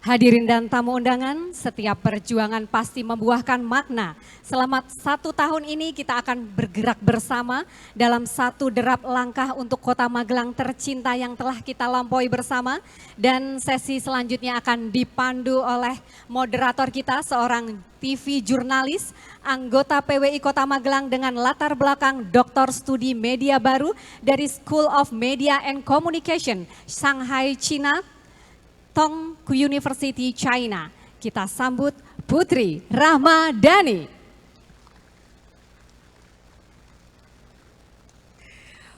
Hadirin dan tamu undangan, setiap perjuangan pasti membuahkan makna. Selama 1 tahun ini kita akan bergerak bersama dalam satu derap langkah untuk Kota Magelang tercinta yang telah kita lampaui bersama. Dan sesi selanjutnya akan dipandu oleh moderator kita, seorang TV jurnalis, anggota PWI Kota Magelang dengan latar belakang Dr. Studi Media Baru dari School of Media and Communication, Shanghai, China, Tongku University China. Kita sambut Putri Rahmadani.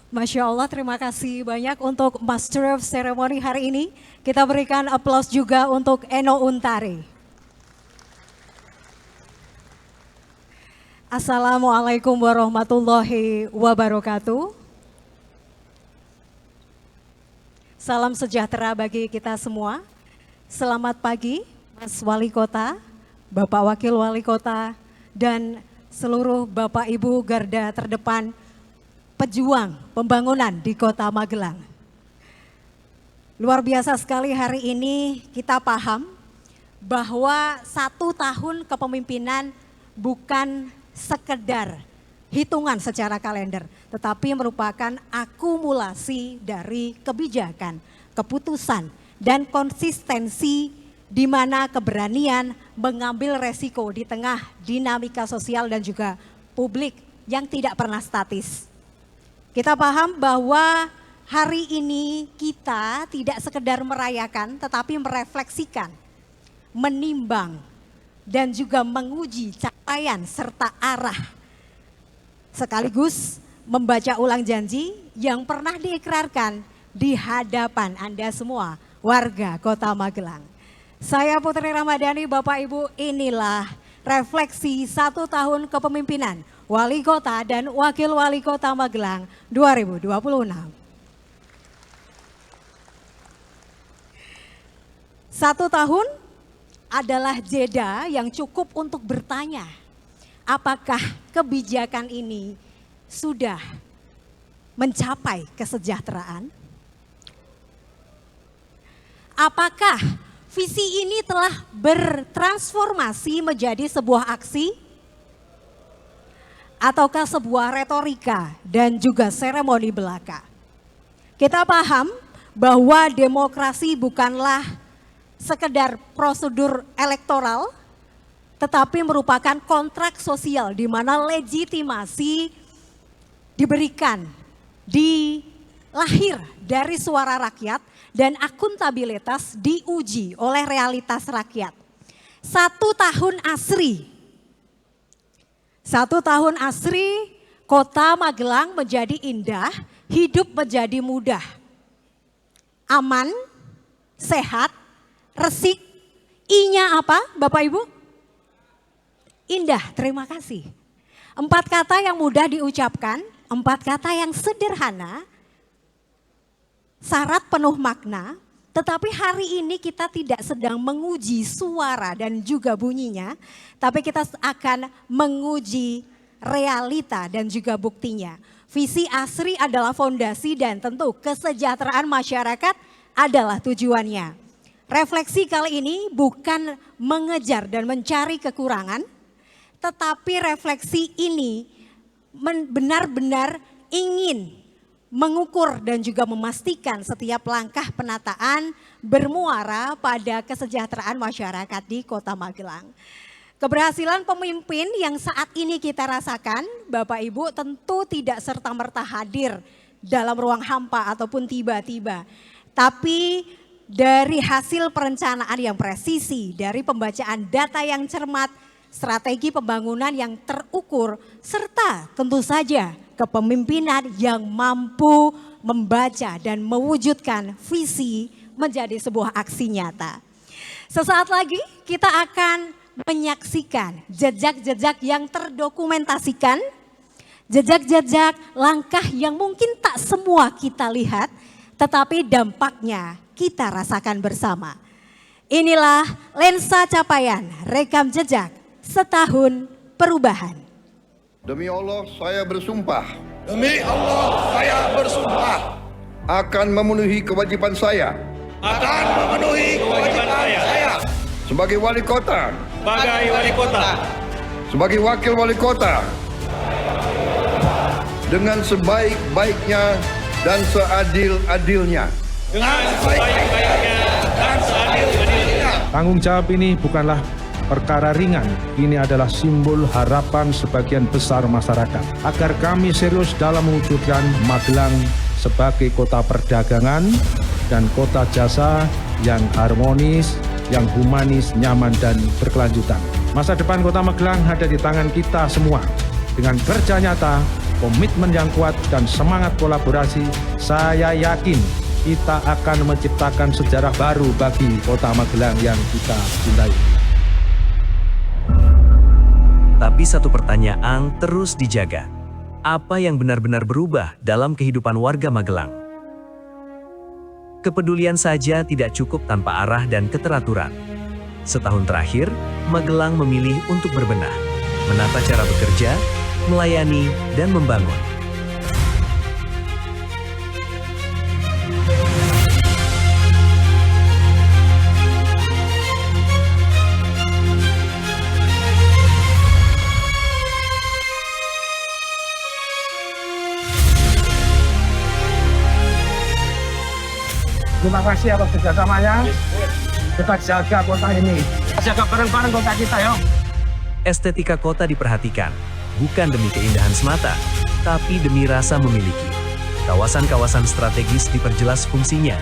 Masya Allah, terima kasih banyak untuk Master of Ceremony hari ini. Kita berikan aplaus juga untuk Eno Untari. Assalamualaikum warahmatullahi wabarakatuh. Salam sejahtera bagi kita semua. Selamat pagi Mas Wali Kota, Bapak Wakil Wali Kota, dan seluruh Bapak Ibu garda terdepan pejuang pembangunan di Kota Magelang. Luar biasa sekali hari ini kita paham bahwa 1 tahun kepemimpinan bukan sekedar hitungan secara kalender, tetapi merupakan akumulasi dari kebijakan, keputusan, dan konsistensi di mana keberanian mengambil resiko di tengah dinamika sosial dan juga publik yang tidak pernah statis. Kita paham bahwa hari ini kita tidak sekedar merayakan, tetapi merefleksikan, menimbang, dan juga menguji capaian serta arah, sekaligus membaca ulang janji yang pernah diikrarkan di hadapan Anda semua, warga Kota Magelang. Saya Putri Rahmadani, Bapak Ibu, inilah refleksi 1 tahun kepemimpinan Wali Kota dan Wakil Wali Kota Magelang 2026. 1 tahun adalah jeda yang cukup untuk bertanya, apakah kebijakan ini sudah mencapai kesejahteraan? Apakah visi ini telah bertransformasi menjadi sebuah aksi? Ataukah sebuah retorika dan juga seremoni belaka? Kita paham bahwa demokrasi bukanlah sekedar prosedur elektoral, tetapi merupakan kontrak sosial di mana legitimasi diberikan, lahir dari suara rakyat dan akuntabilitas diuji oleh realitas rakyat. 1 tahun asri, 1 tahun asri Kota Magelang menjadi indah, hidup menjadi mudah, aman, sehat, resik. I-nya apa Bapak Ibu? Indah, terima kasih. 4 kata yang mudah diucapkan, 4 kata yang sederhana, syarat penuh makna, tetapi hari ini kita tidak sedang menguji suara dan juga bunyinya, tapi kita akan menguji realita dan juga buktinya. Visi ASRI adalah fondasi dan tentu kesejahteraan masyarakat adalah tujuannya. Refleksi kali ini bukan mengejar dan mencari kekurangan, tetapi refleksi ini benar-benar ingin mengukur dan juga memastikan setiap langkah penataan bermuara pada kesejahteraan masyarakat di Kota Magelang. Keberhasilan pemimpin yang saat ini kita rasakan, Bapak Ibu, tentu tidak serta-merta hadir dalam ruang hampa ataupun tiba-tiba. Tapi dari hasil perencanaan yang presisi, dari pembacaan data yang cermat, strategi pembangunan yang terukur, serta tentu saja kepemimpinan yang mampu membaca dan mewujudkan visi menjadi sebuah aksi nyata. Sesaat lagi kita akan menyaksikan jejak-jejak yang terdokumentasikan, jejak-jejak langkah yang mungkin tak semua kita lihat, tetapi dampaknya kita rasakan bersama. Inilah lensa capaian rekam jejak setahun perubahan. Demi Allah saya bersumpah. Demi Allah saya bersumpah. Akan memenuhi kewajiban saya. akan memenuhi kewajiban saya sebagai wali kota, sebagai wali kota, sebagai wakil wali kota, dengan sebaik-baiknya dan seadil-adilnya. dengan sebaik-baiknya dan seadil-adilnya. Tanggung jawab ini bukanlah perkara ringan, ini adalah simbol harapan sebagian besar masyarakat agar kami serius dalam mewujudkan Magelang sebagai kota perdagangan dan kota jasa yang harmonis, yang humanis, nyaman, dan berkelanjutan. Masa depan kota Magelang ada di tangan kita semua. Dengan kerja nyata, komitmen yang kuat, dan semangat kolaborasi, saya yakin kita akan menciptakan sejarah baru bagi kota Magelang yang kita cintai. Tapi satu pertanyaan terus dijaga. Apa yang benar-benar berubah dalam kehidupan warga Magelang? Kepedulian saja tidak cukup tanpa arah dan keteraturan. Setahun terakhir, Magelang memilih untuk berbenah, menata cara bekerja, melayani, dan membangun. Terima kasih atas kerjasamanya. Kita jaga kota ini. Jaga bareng-bareng kota kita, yuk. Estetika kota diperhatikan, bukan demi keindahan semata, tapi demi rasa memiliki. Kawasan-kawasan strategis diperjelas fungsinya.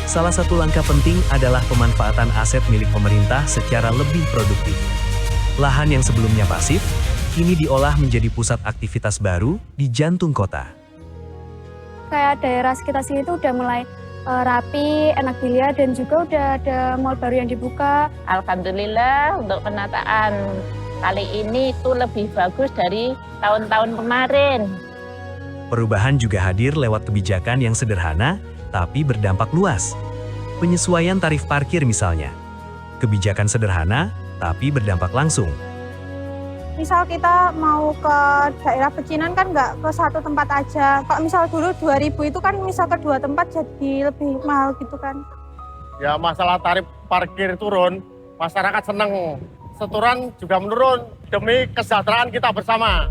Salah satu langkah penting adalah pemanfaatan aset milik pemerintah secara lebih produktif. Lahan yang sebelumnya pasif, kini diolah menjadi pusat aktivitas baru di jantung kota. Kayak daerah sekitar sini itu udah mulai rapi, enak dilihat, dan juga udah ada mall baru yang dibuka. Alhamdulillah untuk penataan kali ini itu lebih bagus dari tahun-tahun kemarin. Perubahan juga hadir lewat kebijakan yang sederhana, tapi berdampak luas. Penyesuaian tarif parkir misalnya. Kebijakan sederhana, tapi berdampak langsung. Misal kita mau ke daerah pecinan kan nggak ke satu tempat aja. Kalau misal dulu 2.000 itu kan misal ke dua tempat jadi lebih mahal gitu kan. Ya masalah tarif parkir turun, masyarakat seneng. Setoran juga menurun demi kesejahteraan kita bersama.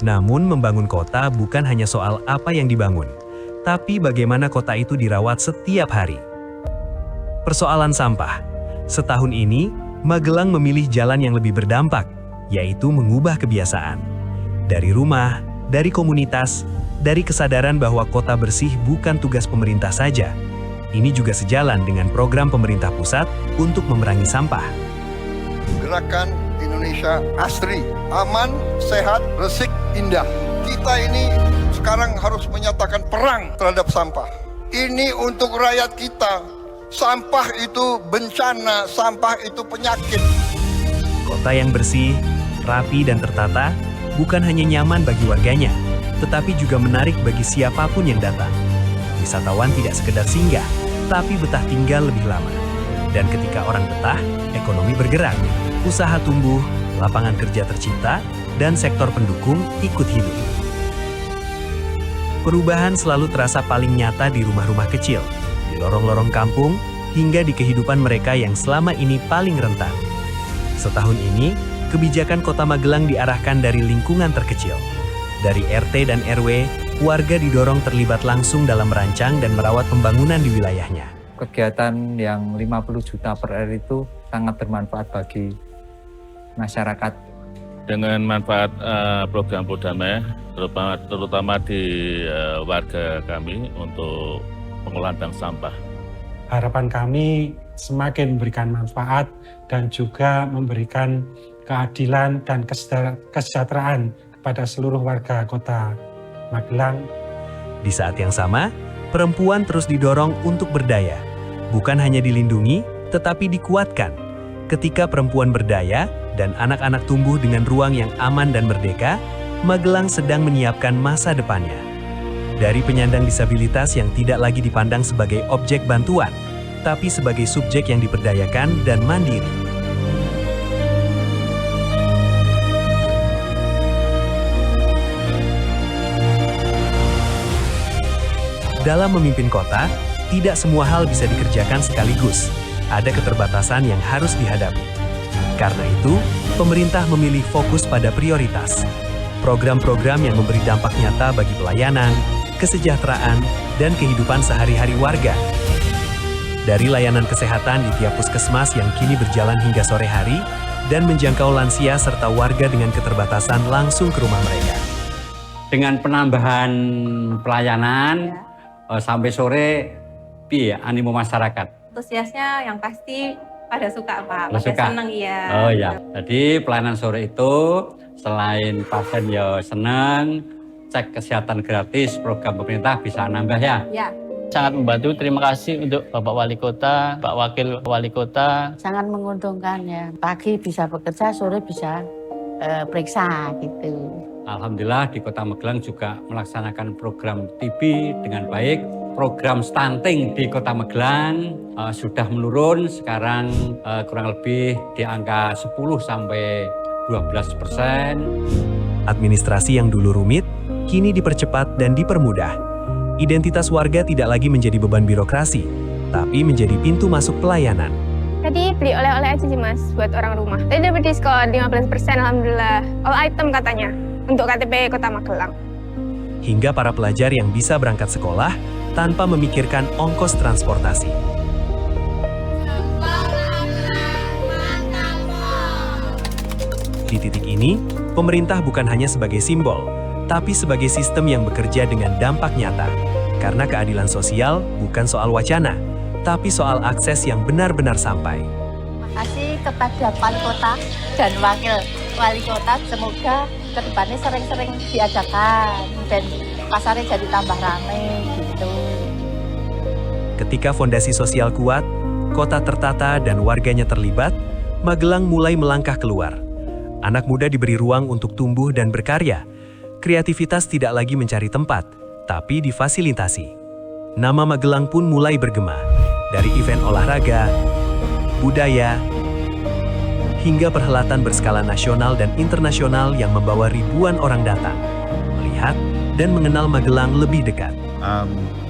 Namun membangun kota bukan hanya soal apa yang dibangun, tapi bagaimana kota itu dirawat setiap hari. Persoalan sampah. Setahun ini, Magelang memilih jalan yang lebih berdampak, yaitu mengubah kebiasaan. Dari rumah, dari komunitas, dari kesadaran bahwa kota bersih bukan tugas pemerintah saja. Ini juga sejalan dengan program pemerintah pusat untuk memerangi sampah. Gerakan Indonesia Asri, aman, sehat, resik, indah. Kita ini sekarang harus menyatakan perang terhadap sampah. Ini untuk rakyat kita. Sampah itu bencana, sampah itu penyakit. Kota yang bersih, rapi, dan tertata bukan hanya nyaman bagi warganya, tetapi juga menarik bagi siapapun yang datang. Wisatawan tidak sekedar singgah, tapi betah tinggal lebih lama. Dan ketika orang betah, ekonomi bergerak, usaha tumbuh, lapangan kerja tercipta, dan sektor pendukung ikut hidup. Perubahan selalu terasa paling nyata di rumah-rumah kecil, di lorong-lorong kampung, hingga di kehidupan mereka yang selama ini paling rentan. Setahun ini, kebijakan Kota Magelang diarahkan dari lingkungan terkecil. Dari RT dan RW, warga didorong terlibat langsung dalam merancang dan merawat pembangunan di wilayahnya. Kegiatan yang 50 juta per hari itu sangat bermanfaat bagi masyarakat. Dengan manfaat program Podame, terutama di warga kami untuk pengolahan bank sampah. Harapan kami semakin memberikan manfaat dan juga memberikan keadilan dan kesejahteraan kepada seluruh warga Kota Magelang. Di saat yang sama, perempuan terus didorong untuk berdaya. Bukan hanya dilindungi, tetapi dikuatkan. Ketika perempuan berdaya dan anak-anak tumbuh dengan ruang yang aman dan merdeka, Magelang sedang menyiapkan masa depannya. Dari penyandang disabilitas yang tidak lagi dipandang sebagai objek bantuan, tapi sebagai subjek yang diperdayakan dan mandiri. Dalam memimpin kota, tidak semua hal bisa dikerjakan sekaligus. Ada keterbatasan yang harus dihadapi. Karena itu, pemerintah memilih fokus pada prioritas. Program-program yang memberi dampak nyata bagi pelayanan, kesejahteraan, dan kehidupan sehari-hari warga. Dari layanan kesehatan di tiap puskesmas yang kini berjalan hingga sore hari, dan menjangkau lansia serta warga dengan keterbatasan langsung ke rumah mereka. Dengan penambahan pelayanan sampai sore, animo masyarakat. Antusiasnya yang pasti pada suka Pak, pada suka. senang ya. Oh ya, jadi pelayanan sore itu selain pasien ya senang, cek kesehatan gratis, program pemerintah bisa nambah ya. Ya. Sangat membantu, terima kasih untuk Bapak Wali Kota, Pak Wakil Wali Kota. Sangat menguntungkan ya, pagi bisa bekerja, sore bisa periksa gitu. Alhamdulillah di Kota Magelang juga melaksanakan program TB dengan baik. Program stunting di Kota Magelang sudah menurun, sekarang kurang lebih di angka 10-12%. Administrasi yang dulu rumit, kini dipercepat dan dipermudah. Identitas warga tidak lagi menjadi beban birokrasi, tapi menjadi pintu masuk pelayanan. Tadi beli oleh-oleh aja sih Mas, buat orang rumah. Tadi dapat diskon 15%, Alhamdulillah. All item katanya, untuk KTP Kota Magelang. Hingga para pelajar yang bisa berangkat sekolah tanpa memikirkan ongkos transportasi. Di titik ini, pemerintah bukan hanya sebagai simbol, tapi sebagai sistem yang bekerja dengan dampak nyata. Karena keadilan sosial bukan soal wacana, tapi soal akses yang benar-benar sampai. Terima kasih kepada Wali Kota dan Wakil Wali Kota, semoga kedepannya sering-sering diadakan dan pasarnya jadi tambah ramai gitu. Ketika fondasi sosial kuat, kota tertata dan warganya terlibat, Magelang mulai melangkah keluar. Anak muda diberi ruang untuk tumbuh dan berkarya. Kreativitas tidak lagi mencari tempat, tapi difasilitasi. Nama Magelang pun mulai bergema, dari event olahraga, budaya, hingga perhelatan berskala nasional dan internasional yang membawa ribuan orang datang, melihat dan mengenal Magelang lebih dekat.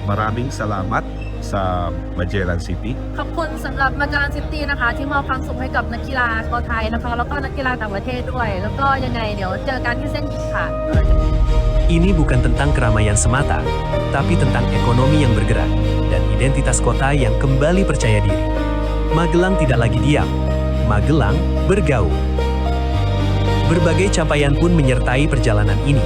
Maraming salamat sa Magellan City. ขอบคุณสำหรับ Magellan City นะคะที่มอบความสุขให้กับนักกีฬาชาวไทยนะคะแล้วก็นักกีฬาต่างประเทศด้วยแล้วก็ยังไงเดี๋ยวเจอกันที่เส้นหมี่ค่ะ Ini bukan tentang keramaian semata, tapi tentang ekonomi yang bergerak dan identitas kota yang kembali percaya diri. Magelang tidak lagi diam, Magelang bergaul. Berbagai capaian pun menyertai perjalanan ini.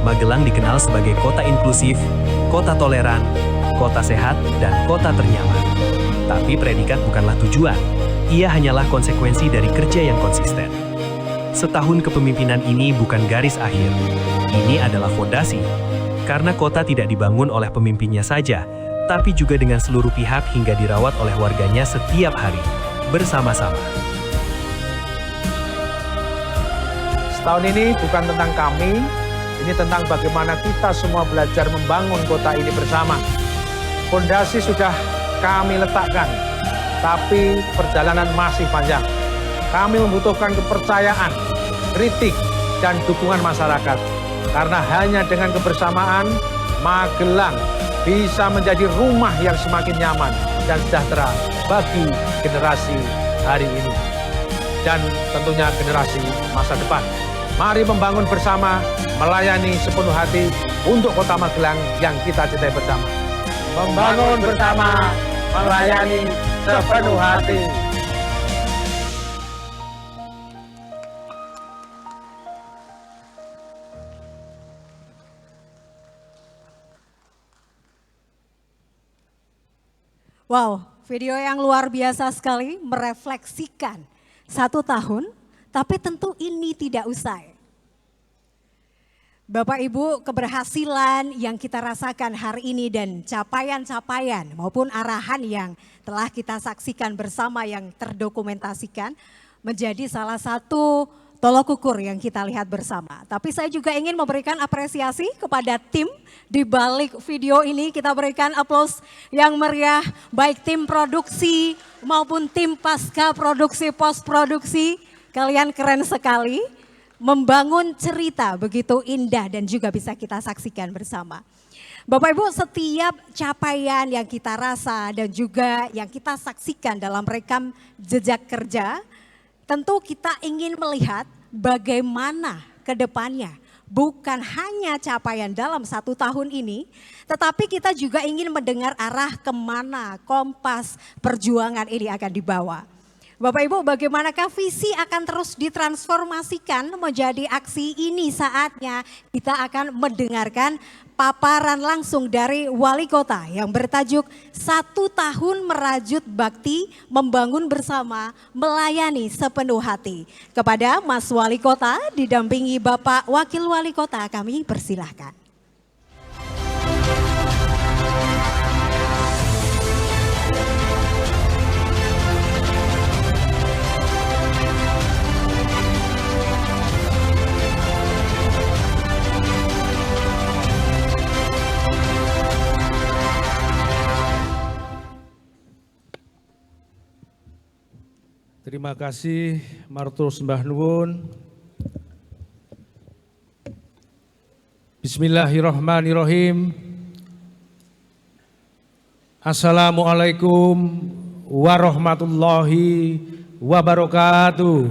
Magelang dikenal sebagai kota inklusif, kota toleran, kota sehat, dan kota ternyaman. Tapi predikat bukanlah tujuan, ia hanyalah konsekuensi dari kerja yang konsisten. Setahun kepemimpinan ini bukan garis akhir, ini adalah fondasi. Karena kota tidak dibangun oleh pemimpinnya saja, tapi juga dengan seluruh pihak hingga dirawat oleh warganya setiap hari, bersama-sama. Setahun ini bukan tentang kami, ini tentang bagaimana kita semua belajar membangun kota ini bersama. Fondasi sudah kami letakkan, tapi perjalanan masih panjang. Kami membutuhkan kepercayaan, kritik, dan dukungan masyarakat. Karena hanya dengan kebersamaan, Magelang bisa menjadi rumah yang semakin nyaman dan sejahtera bagi generasi hari ini. Dan tentunya generasi masa depan. Mari membangun bersama, melayani sepenuh hati untuk kota Magelang yang kita cintai bersama. Membangun bersama, melayani sepenuh hati. Wow, video yang luar biasa sekali merefleksikan 1 tahun, tapi tentu ini tidak usai. Bapak Ibu, keberhasilan yang kita rasakan hari ini dan capaian-capaian maupun arahan yang telah kita saksikan bersama yang terdokumentasikan menjadi salah satu tolok ukur yang kita lihat bersama. Tapi saya juga ingin memberikan apresiasi kepada tim di balik video ini. Kita berikan aplaus yang meriah, baik tim produksi maupun tim pasca produksi, post produksi. Kalian keren sekali, membangun cerita begitu indah dan juga bisa kita saksikan bersama. Bapak Ibu, setiap capaian yang kita rasa dan juga yang kita saksikan dalam rekam jejak kerja, tentu kita ingin melihat bagaimana ke depannya. Bukan hanya capaian dalam 1 tahun ini, tetapi kita juga ingin mendengar arah kemana kompas perjuangan ini akan dibawa. Bapak Ibu, bagaimanakah visi akan terus ditransformasikan menjadi aksi ini? Saatnya kita akan mendengarkan paparan langsung dari Wali Kota yang bertajuk 1 tahun merajut bakti, membangun bersama, melayani sepenuh hati. Kepada Mas Wali Kota didampingi Bapak Wakil Wali Kota, kami persilahkan. Terima kasih, Martur Sembah Nuwun. Bismillahirrahmanirrahim. Assalamualaikum warahmatullahi wabarakatuh.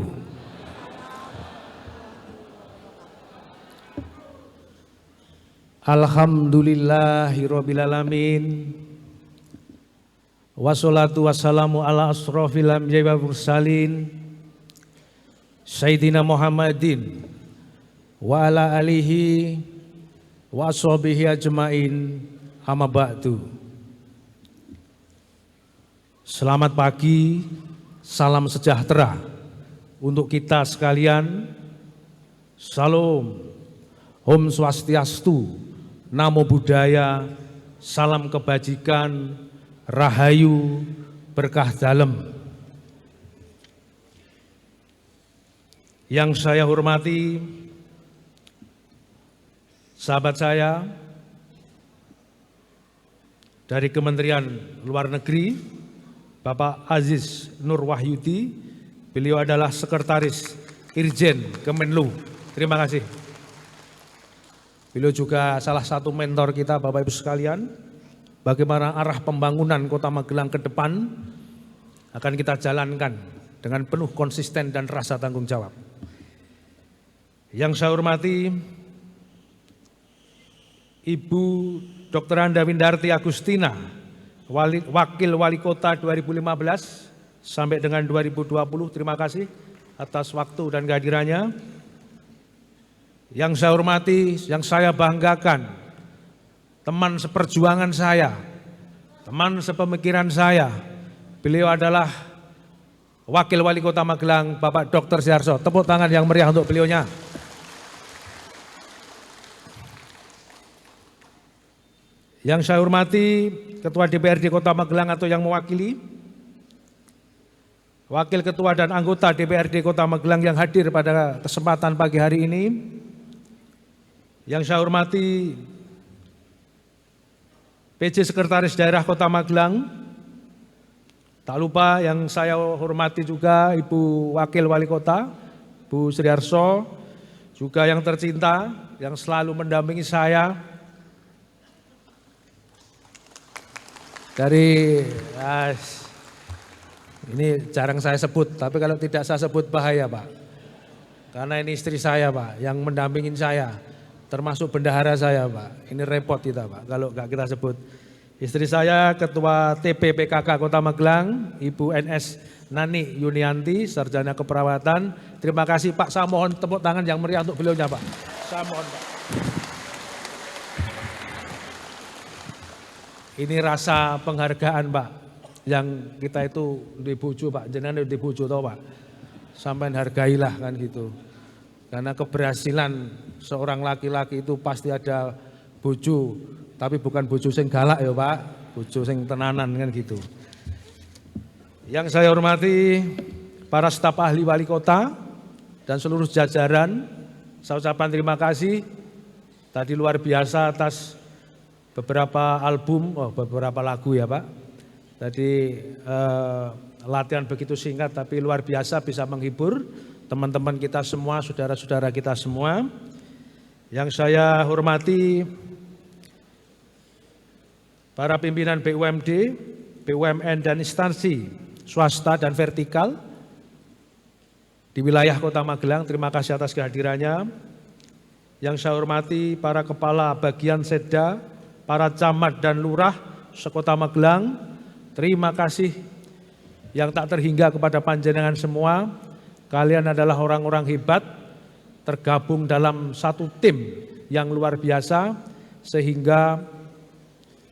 Alhamdulillahirabbil alamin. Wassalatu wassalamu ala asrofil anbiya'i wal mursalin Sayyidina Muhammadin wa ala alihi wa ashabihi ajmain, amma ba'du. Selamat pagi, salam sejahtera untuk kita sekalian. Salam, Om Swastiastu, Namo Buddhaya, salam kebajikan, rahayu, berkah dalem. Yang saya hormati sahabat saya dari Kementerian Luar Negeri, Bapak Aziz Nur Wahyudi. Beliau adalah Sekretaris Irjen Kemenlu. Terima kasih. Beliau juga salah satu mentor kita, Bapak Ibu sekalian. Bagaimana arah pembangunan Kota Magelang ke depan akan kita jalankan dengan penuh konsisten dan rasa tanggung jawab. Yang saya hormati Ibu Dr. Anda Windarti Agustina, Wakil Wali Kota 2015 sampai dengan 2020. Terima kasih atas waktu dan kehadirannya. Yang saya hormati, yang saya banggakan, teman seperjuangan saya, teman sepemikiran saya, beliau adalah Wakil Wali Kota Magelang, Bapak Dr. Siharso. Tepuk tangan yang meriah untuk beliaunya. Yang saya hormati Ketua DPRD Kota Magelang atau yang mewakili, Wakil Ketua dan anggota DPRD Kota Magelang yang hadir pada kesempatan pagi hari ini. Yang saya hormati PJ Sekretaris Daerah Kota Magelang, tak lupa yang saya hormati juga Ibu Wakil Wali Kota, Bu Sriharso, juga yang tercinta, yang selalu mendampingi saya dari, ini jarang saya sebut, tapi kalau tidak saya sebut bahaya Pak, karena ini istri saya Pak, yang mendampingin saya. Termasuk bendahara saya Pak, ini repot kita Pak kalau nggak kita sebut. Istri saya Ketua TPPKK Kota Magelang, Ibu NS Nani Yunianti, Sarjana Keperawatan. Terima kasih Pak, saya mohon tepuk tangan yang meriah untuk beliaunya Pak. Saya mohon Pak. Ini rasa penghargaan Pak, yang kita itu dibuju Pak, jenengan dibuju tau Pak. Sampai hargailah kan gitu. Karena keberhasilan seorang laki-laki itu pasti ada bojo, tapi bukan bojo sing galak ya Pak, bojo sing tenanan kan gitu. Yang saya hormati para staf ahli wali kota, dan seluruh jajaran, saya ucapkan terima kasih. Tadi luar biasa atas beberapa album, beberapa lagu ya Pak. Tadi latihan begitu singkat tapi luar biasa bisa menghibur teman-teman kita semua, saudara-saudara kita semua. Yang saya hormati para pimpinan BUMD, BUMN dan instansi swasta dan vertikal di wilayah Kota Magelang, terima kasih atas kehadirannya. Yang saya hormati para kepala bagian Setda, para camat dan lurah sekota Magelang, terima kasih yang tak terhingga kepada panjenengan semua. Kalian adalah orang-orang hebat, tergabung dalam satu tim yang luar biasa, sehingga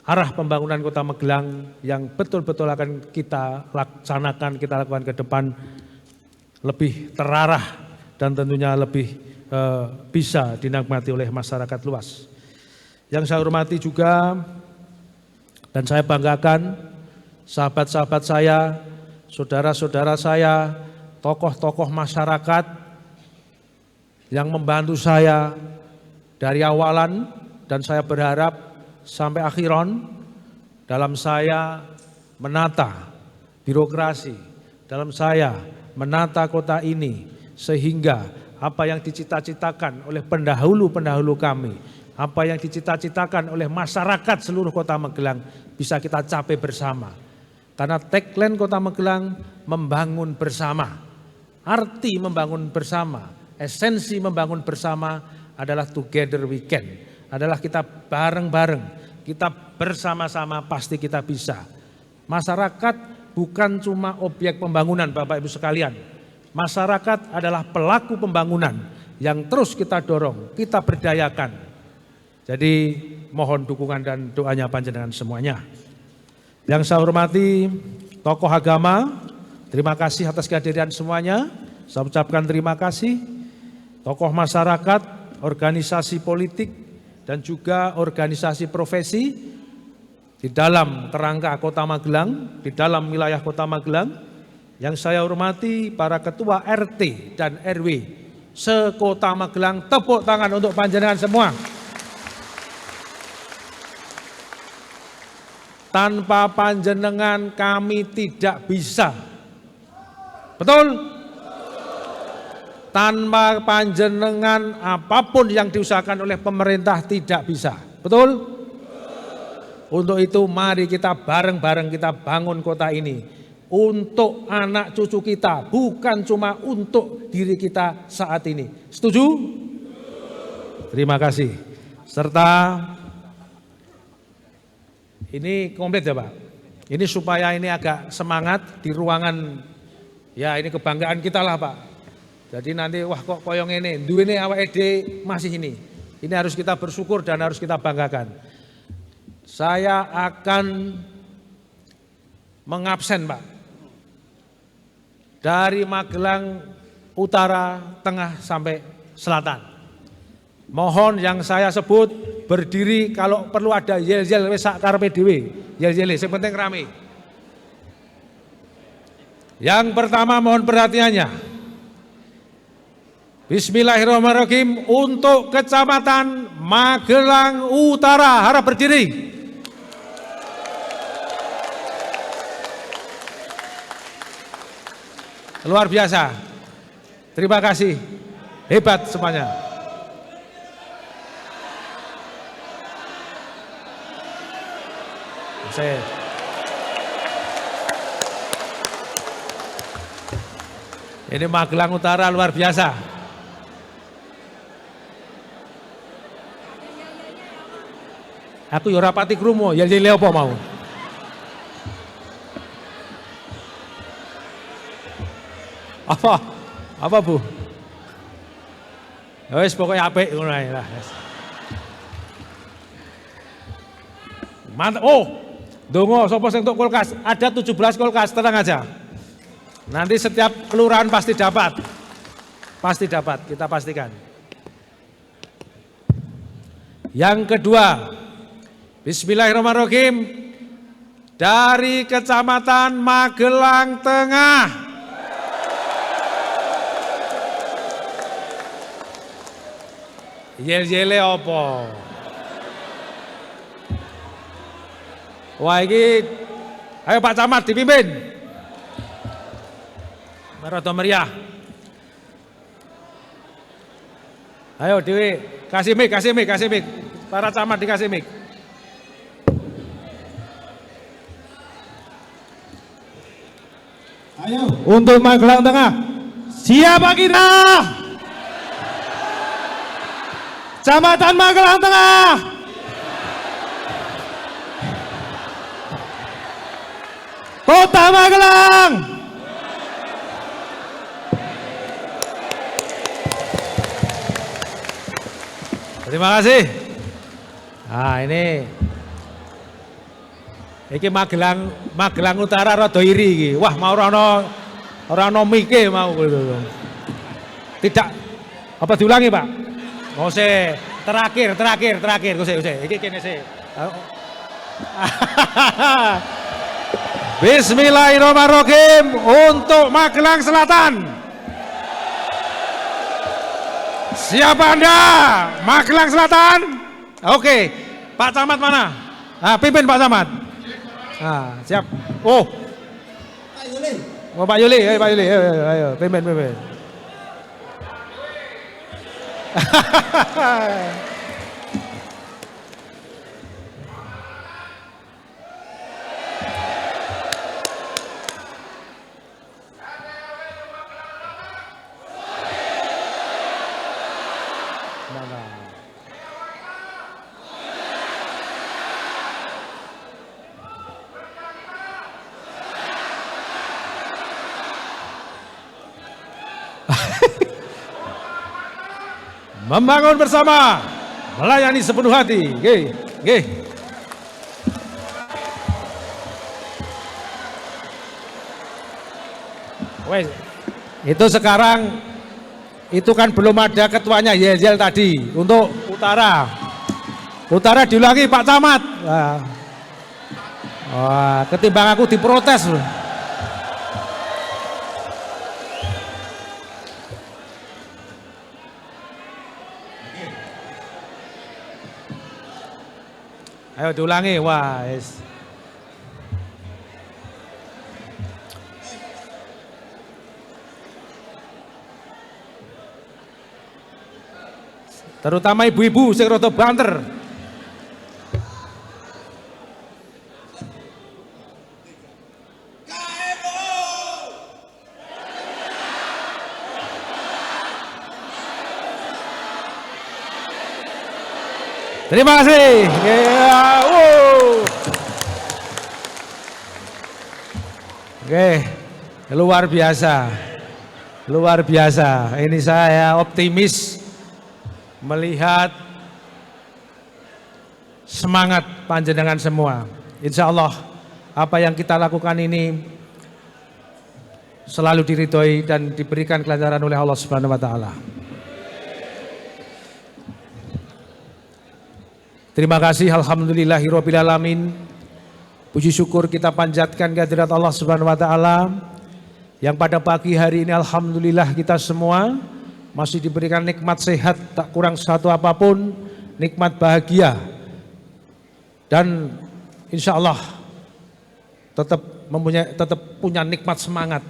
arah pembangunan Kota Magelang yang betul-betul akan kita laksanakan, kita lakukan ke depan lebih terarah dan tentunya lebih bisa dinikmati oleh masyarakat luas. Yang saya hormati juga dan saya banggakan sahabat-sahabat saya, saudara-saudara saya, tokoh-tokoh masyarakat yang membantu saya dari awalan dan saya berharap sampai akhiran dalam saya menata birokrasi, dalam saya menata kota ini sehingga apa yang dicita-citakan oleh pendahulu-pendahulu kami, apa yang dicita-citakan oleh masyarakat seluruh Kota Magelang bisa kita capai bersama. Karena tagline Kota Magelang membangun bersama. Arti membangun bersama, esensi membangun bersama adalah together we can. Adalah kita bareng-bareng, kita bersama-sama pasti kita bisa. Masyarakat bukan cuma objek pembangunan Bapak Ibu sekalian. Masyarakat adalah pelaku pembangunan yang terus kita dorong, kita berdayakan. Jadi mohon dukungan dan doanya panjenengan semuanya. Yang saya hormati tokoh agama, terima kasih atas kehadiran semuanya. Saya ucapkan terima kasih. Tokoh masyarakat, organisasi politik, dan juga organisasi profesi di dalam kerangka Kota Magelang, di dalam wilayah Kota Magelang. Yang saya hormati para ketua RT dan RW sekota Magelang, tepuk tangan untuk panjenengan semua. Tanpa panjenengan kami tidak bisa. Betul? Tanpa panjenengan apapun yang diusahakan oleh pemerintah tidak bisa. Betul? Untuk itu mari kita bareng-bareng kita bangun kota ini. Untuk anak cucu kita, bukan cuma untuk diri kita saat ini. Setuju? Terima kasih. Serta ini komplit ya Pak. Ini supaya ini agak semangat di ruangan, ya ini kebanggaan kita lah Pak. Jadi nanti wah kok koyong ini, duwene awake dhewe masih ini. Ini harus kita bersyukur dan harus kita banggakan. Saya akan mengabsen Pak. Dari Magelang Utara, Tengah sampai Selatan. Mohon yang saya sebut berdiri, kalau perlu ada yel-yel wis sak karepe dhewe. Yel-yel sing penting rame. Yang pertama mohon perhatiannya. Bismillahirrahmanirrahim untuk Kecamatan Magelang Utara, harap berdiri. Luar biasa. Terima kasih. Hebat semuanya. Ini Magelang Utara luar biasa. Aku yo rapati krungu, ya apa mau. Apa Bu? Ya wis pokoknya apik ngono ae lah. Mantap. Oh, dongo sapa sing entuk kulkas? Ada 17 kulkas, tenang aja. Nanti setiap kelurahan pasti dapat. Pasti dapat, kita pastikan. Yang kedua, bismillahirrahmanirrahim. Dari Kecamatan Magelang Tengah. Yel-yele apa? Wah iki, ayo Pak Camat dipimpin. Rada meriah. Ayo Dewi, kasih mic. Para camat dikasih mic. Ayo. Untuk Magelang Tengah, siapa kita? Kecamatan Magelang Tengah. Kota Magelang. Terima kasih. Nah ini Magelang Utara rada iri iki. Wah mau ora ono mike mau gitu. Tidak apa diulangi, Pak? Oh se terakhir. Iki kene sih. Bismillahirrahmanirrahim untuk Magelang Selatan. Siapa Anda? Magelang Selatan? Oke, Pak Camat mana? Nah, pimpin Pak Camat. Nah, siap. Oh, Pak Yuli, ayo, pimpin. Membangun bersama, melayani sepenuh hati. Nggih. Wes, itu sekarang itu kan belum ada ketuanya Yel tadi untuk Utara. Utara diulangi Pak Camat. Wah, ketimbang aku diprotes loh. Ayo diulangi, wah. Terutama ibu-ibu sing rada banter. Terima kasih. Oke, luar biasa. Ini saya optimis melihat semangat panjenengan semua. Insya Allah apa yang kita lakukan ini selalu diridhoi dan diberikan kelancaran oleh Allah Subhanahu wa taala. Terima kasih, alhamdulillahirabbil alamin. Puji syukur kita panjatkan kehadirat Allah Subhanahu wa taala yang pada pagi hari ini alhamdulillah kita semua masih diberikan nikmat sehat, tak kurang satu apapun, nikmat bahagia. Dan insya Allah tetap punya nikmat semangat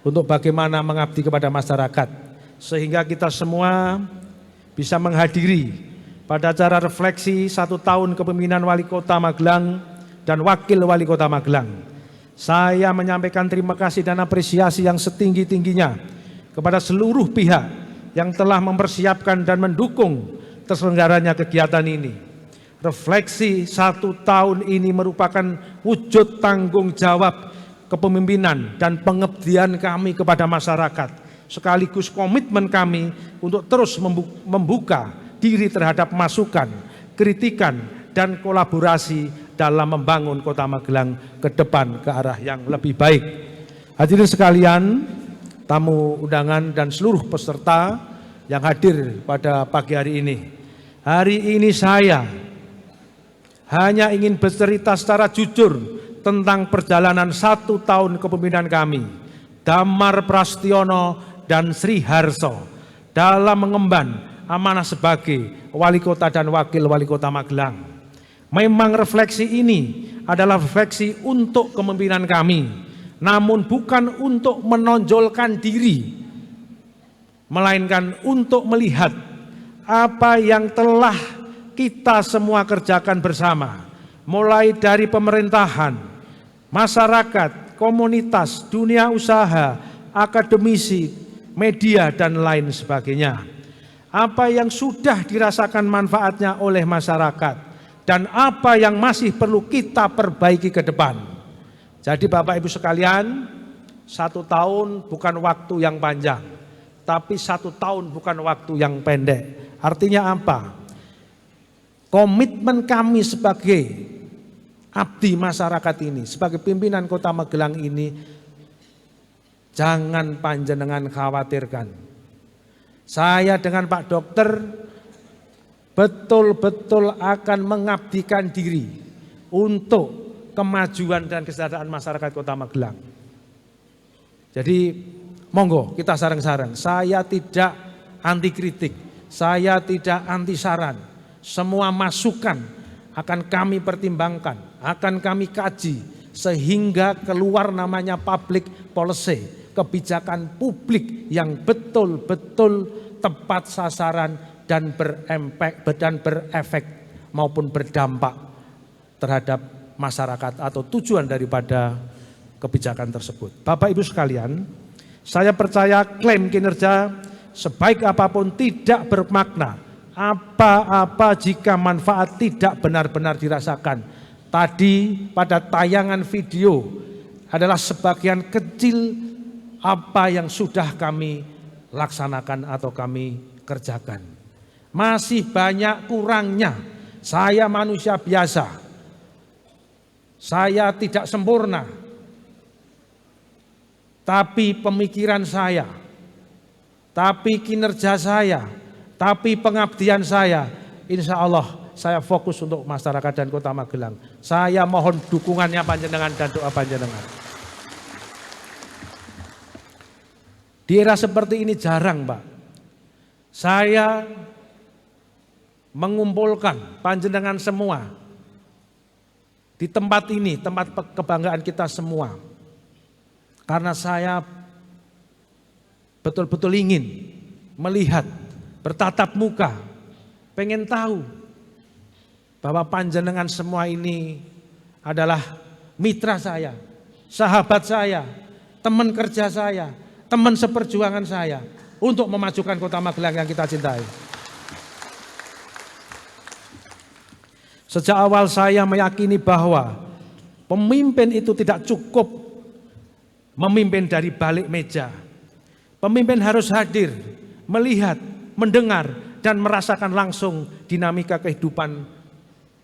untuk bagaimana mengabdi kepada masyarakat. Sehingga kita semua bisa menghadiri pada acara refleksi 1 tahun kepemimpinan Wali Kota Magelang dan Wakil Wali Kota Magelang. Saya menyampaikan terima kasih dan apresiasi yang setinggi-tingginya kepada seluruh pihak yang telah mempersiapkan dan mendukung terselenggaranya kegiatan ini. Refleksi 1 tahun ini merupakan wujud tanggung jawab kepemimpinan dan pengabdian kami kepada masyarakat, sekaligus komitmen kami untuk terus membuka diri terhadap masukan, kritikan, dan kolaborasi dalam membangun Kota Magelang ke depan ke arah yang lebih baik. Hadirin sekalian, tamu undangan dan seluruh peserta yang hadir pada pagi hari ini. Hari ini saya hanya ingin bercerita secara jujur tentang perjalanan 1 tahun kepemimpinan kami, Damar Prastiono dan Sri Harso, dalam mengemban amanah sebagai wali kota dan wakil wali kota Magelang. Memang refleksi ini adalah refleksi untuk kepemimpinan kami, namun bukan untuk menonjolkan diri, melainkan untuk melihat apa yang telah kita semua kerjakan bersama, mulai dari pemerintahan, masyarakat, komunitas, dunia usaha, akademisi, media, dan lain sebagainya. Apa yang sudah dirasakan manfaatnya oleh masyarakat dan apa yang masih perlu kita perbaiki ke depan. Jadi Bapak Ibu sekalian, 1 tahun bukan waktu yang panjang, tapi 1 tahun bukan waktu yang pendek. Artinya apa? Komitmen kami sebagai abdi masyarakat ini, sebagai pimpinan Kota Magelang ini, jangan panjenengan khawatirkan. Saya dengan Pak Dokter betul-betul akan mengabdikan diri untuk kemajuan dan kesejahteraan masyarakat Kota Magelang. Jadi monggo kita sareng-sareng. Saya tidak anti kritik, saya tidak anti saran. Semua masukan akan kami pertimbangkan, akan kami kaji sehingga keluar namanya public policy, kebijakan publik yang betul-betul tepat sasaran dan berefek maupun berdampak terhadap masyarakat atau tujuan daripada kebijakan tersebut. Bapak Ibu sekalian, saya percaya klaim kinerja sebaik apapun tidak bermakna apa-apa jika manfaat tidak benar-benar dirasakan. Tadi pada tayangan video adalah sebagian kecil apa yang sudah kami laksanakan atau kami kerjakan. Masih banyak kurangnya. Saya manusia biasa. Saya tidak sempurna. Tapi pemikiran saya, tapi kinerja saya, tapi pengabdian saya, insya Allah saya fokus untuk masyarakat dan Kota Magelang. Saya mohon dukungannya panjenengan dan doa panjenengan. Di era seperti ini jarang, Pak. Saya mengumpulkan panjenengan semua di tempat ini, tempat kebanggaan kita semua. Karena saya betul-betul ingin melihat, bertatap muka, pengen tahu bahwa panjenengan semua ini adalah mitra saya, sahabat saya, teman kerja saya, teman seperjuangan saya untuk memajukan Kota Magelang yang kita cintai. Sejak awal saya meyakini bahwa pemimpin itu tidak cukup memimpin dari balik meja. Pemimpin harus hadir, melihat, mendengar, dan merasakan langsung dinamika kehidupan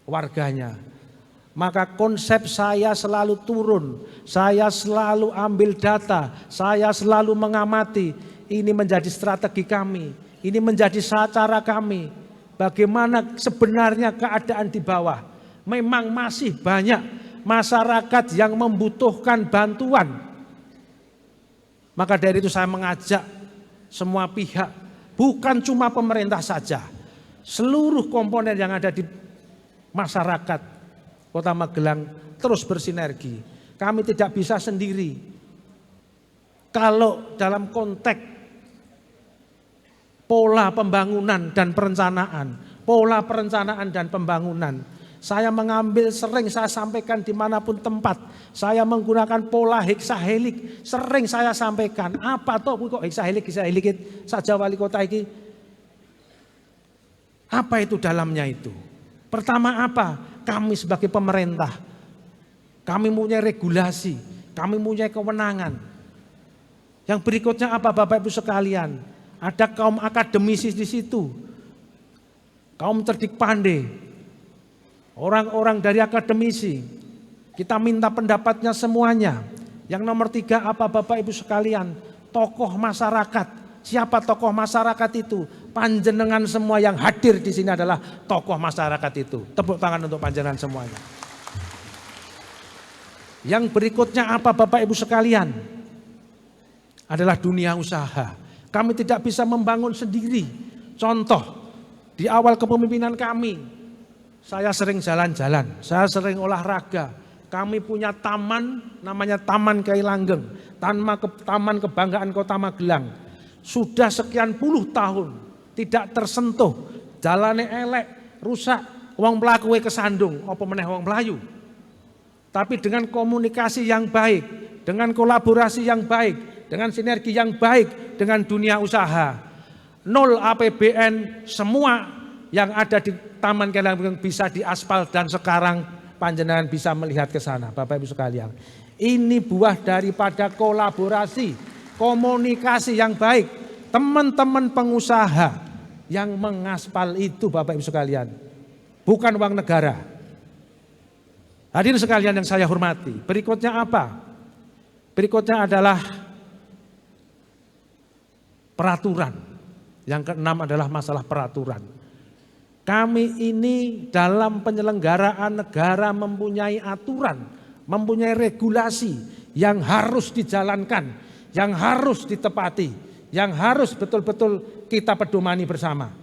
warganya. Maka konsep saya selalu turun, saya selalu ambil data, saya selalu mengamati. Ini menjadi strategi kami, ini menjadi cara kami. Bagaimana sebenarnya keadaan di bawah. Memang masih banyak masyarakat yang membutuhkan bantuan. Maka dari itu saya mengajak semua pihak, bukan cuma pemerintah saja, seluruh komponen yang ada di masyarakat Kota Magelang terus bersinergi. Kami tidak bisa sendiri. Kalau dalam konteks pola pembangunan dan perencanaan, pola perencanaan dan pembangunan, saya mengambil, sering saya sampaikan dimanapun tempat, saya menggunakan pola heksahelik, sering saya sampaikan. Apa toh kok heksahelik saja wali kota ini? Apa itu dalamnya itu? Pertama apa? Kami sebagai pemerintah, kami punya regulasi, kami punya kewenangan. Yang berikutnya apa Bapak Ibu sekalian? Ada kaum akademisi di situ, kaum cerdik pandai, orang-orang dari akademisi. Kita minta pendapatnya semuanya. Yang nomor 3 apa Bapak Ibu sekalian? Tokoh masyarakat. Siapa tokoh masyarakat itu? Panjenengan semua yang hadir di sini adalah tokoh masyarakat itu. Tepuk tangan untuk panjenengan semuanya. Yang berikutnya apa Bapak Ibu sekalian? Adalah dunia usaha. Kami tidak bisa membangun sendiri. Contoh, Di awal kepemimpinan kami, saya sering jalan-jalan, saya sering olahraga. Kami punya taman, namanya Taman Kyai Langgeng, Taman Kebanggaan Kota Magelang. Sudah sekian puluh tahun tidak tersentuh, jalannya elek, rusak, wong mlakuwe kesandung, apa meneh wong Melayu. Tapi dengan komunikasi yang baik, dengan kolaborasi yang baik, dengan sinergi yang baik dengan dunia usaha, nol APBN, semua yang ada di Taman Kyai Langgeng bisa diaspal dan sekarang panjenengan bisa melihat ke sana, Bapak Ibu sekalian. Ini buah daripada kolaborasi, komunikasi yang baik, teman-teman pengusaha yang mengaspal itu, Bapak Ibu sekalian, bukan uang negara. Hadirin sekalian yang saya hormati, berikutnya apa? Berikutnya adalah peraturan. Yang keenam adalah masalah peraturan. Kami ini dalam penyelenggaraan negara mempunyai aturan, mempunyai regulasi yang harus dijalankan, yang harus ditepati, yang harus betul-betul kita pedomani bersama.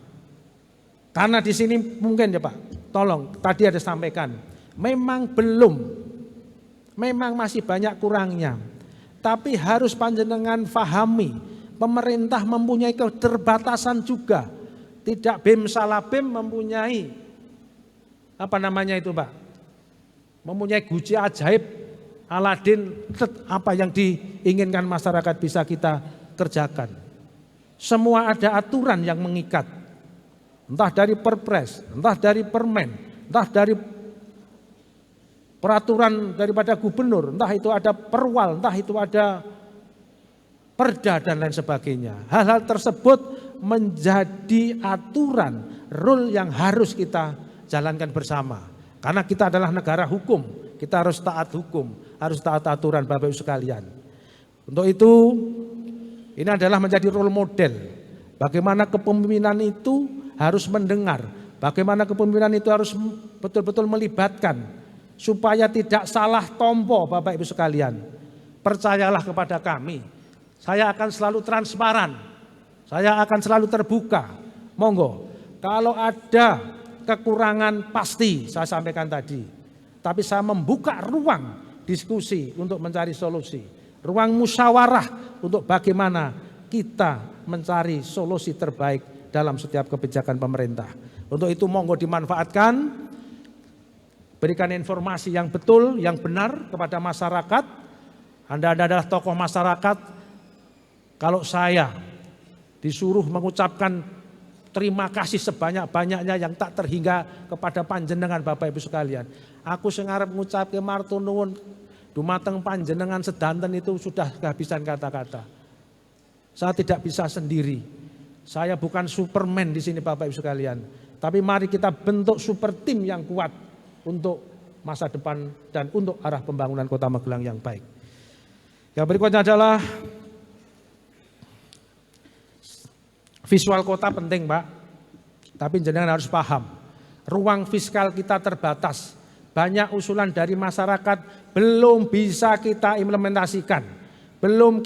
Karena di sini mungkin ya Pak, tolong tadi ada sampaikan, memang masih banyak kurangnya. Tapi harus panjenengan fahami, pemerintah mempunyai keterbatasan juga. Tidak BEM salah BEM mempunyai apa namanya itu Pak? Mempunyai guci ajaib Aladin, apa yang diinginkan masyarakat bisa kita kerjakan. Semua ada aturan yang mengikat. Entah dari Perpres, entah dari Permen, entah dari peraturan daripada gubernur, entah itu ada perwal, entah itu ada perda dan lain sebagainya. Hal-hal tersebut menjadi aturan, rule yang harus kita jalankan bersama. Karena kita adalah negara hukum, kita harus taat hukum, harus taat aturan Bapak Ibu sekalian. Untuk itu, ini adalah menjadi role model. Bagaimana kepemimpinan itu harus mendengar, bagaimana kepemimpinan itu harus betul-betul melibatkan, supaya tidak salah tompo Bapak Ibu sekalian. Percayalah kepada kami, saya akan selalu transparan. Saya akan selalu terbuka. Monggo, kalau ada kekurangan pasti saya sampaikan tadi. Tapi saya membuka ruang diskusi untuk mencari solusi. Ruang musyawarah untuk bagaimana kita mencari solusi terbaik dalam setiap kebijakan pemerintah. Untuk itu monggo dimanfaatkan. Berikan informasi yang betul, yang benar kepada masyarakat. Anda adalah tokoh masyarakat. Kalau saya disuruh mengucapkan terima kasih sebanyak-banyaknya yang tak terhingga kepada panjenengan Bapak Ibu sekalian. Aku sengarep ngucapke matur nuwun dumateng panjenengan sedanten itu sudah kehabisan kata-kata. Saya tidak bisa sendiri. Saya bukan Superman di sini Bapak Ibu sekalian. Tapi mari kita bentuk super tim yang kuat untuk masa depan dan untuk arah pembangunan Kota Magelang yang baik. Yang berikutnya adalah visual kota penting Pak, tapi jenengan harus paham, ruang fiskal kita terbatas, banyak usulan dari masyarakat belum bisa kita implementasikan, belum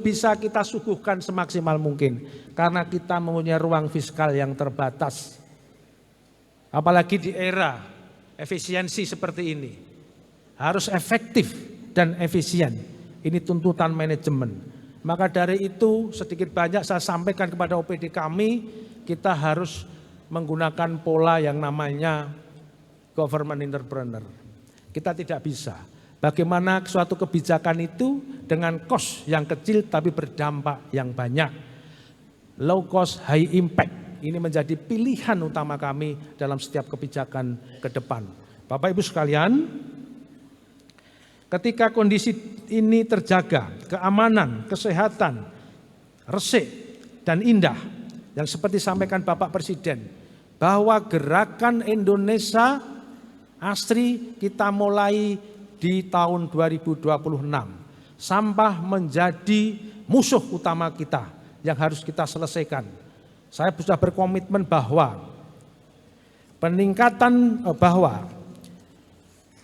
bisa kita suguhkan semaksimal mungkin, karena kita mempunyai ruang fiskal yang terbatas. Apalagi di era efisiensi seperti ini, harus efektif dan efisien, ini tuntutan manajemen. Maka dari itu sedikit banyak saya sampaikan kepada OPD kami, kita harus menggunakan pola yang namanya government entrepreneur. Kita tidak bisa. Bagaimana suatu kebijakan itu dengan cost yang kecil tapi berdampak yang banyak. Low cost, high impact. Ini menjadi pilihan utama kami dalam setiap kebijakan ke depan. Bapak Ibu sekalian, ketika kondisi ini terjaga, keamanan, kesehatan, resik dan indah, yang seperti sampaikan Bapak Presiden, bahwa gerakan Indonesia Asri kita mulai di tahun 2026. Sampah menjadi musuh utama kita yang harus kita selesaikan. Saya sudah berkomitmen bahwa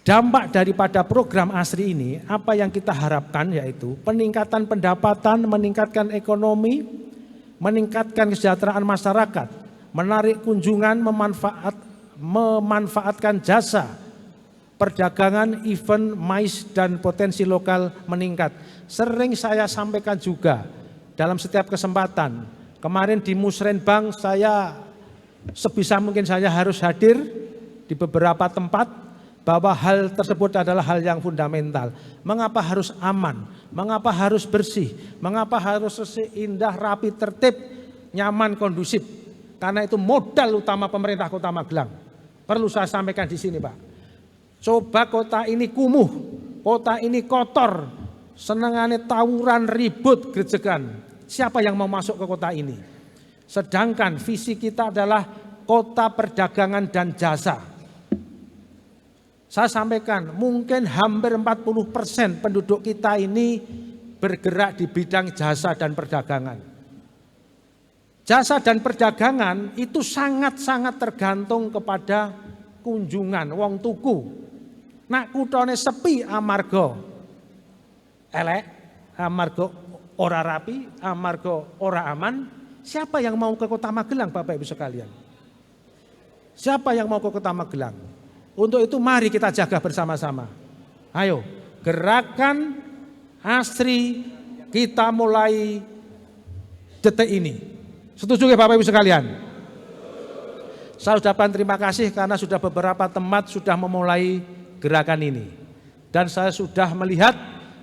dampak daripada program ASRI ini, apa yang kita harapkan yaitu peningkatan pendapatan, meningkatkan ekonomi, meningkatkan kesejahteraan masyarakat, menarik kunjungan, memanfaatkan jasa perdagangan, event, mais, dan potensi lokal meningkat. Sering saya sampaikan juga dalam setiap kesempatan. Kemarin di Musrenbang saya sebisa mungkin saya harus hadir di beberapa tempat, bahwa hal tersebut adalah hal yang fundamental. Mengapa harus aman? Mengapa harus bersih? Mengapa harus indah, rapi, tertib, nyaman, kondusif? Karena itu modal utama pemerintah Kota Magelang. Perlu saya sampaikan di sini, Pak. Coba kota ini kumuh, kota ini kotor, senengane tawuran, ribut, grejegan. Siapa yang mau masuk ke kota ini? Sedangkan visi kita adalah kota perdagangan dan jasa. Saya sampaikan, mungkin hampir 40% penduduk kita ini bergerak di bidang jasa dan perdagangan. Jasa dan perdagangan itu sangat-sangat tergantung kepada kunjungan, wong tuku. Nak kutone sepi amarga elek, amarga ora rapi, amarga ora aman. Siapa yang mau ke Kota Magelang, Bapak Ibu sekalian? Siapa yang mau ke Kota Magelang? Untuk itu mari kita jaga bersama-sama. Ayo, gerakan ASRI kita mulai detik ini. Setuju ya Bapak Ibu sekalian? Saya ucapkan terima kasih karena sudah beberapa tempat sudah memulai gerakan ini. Dan saya sudah melihat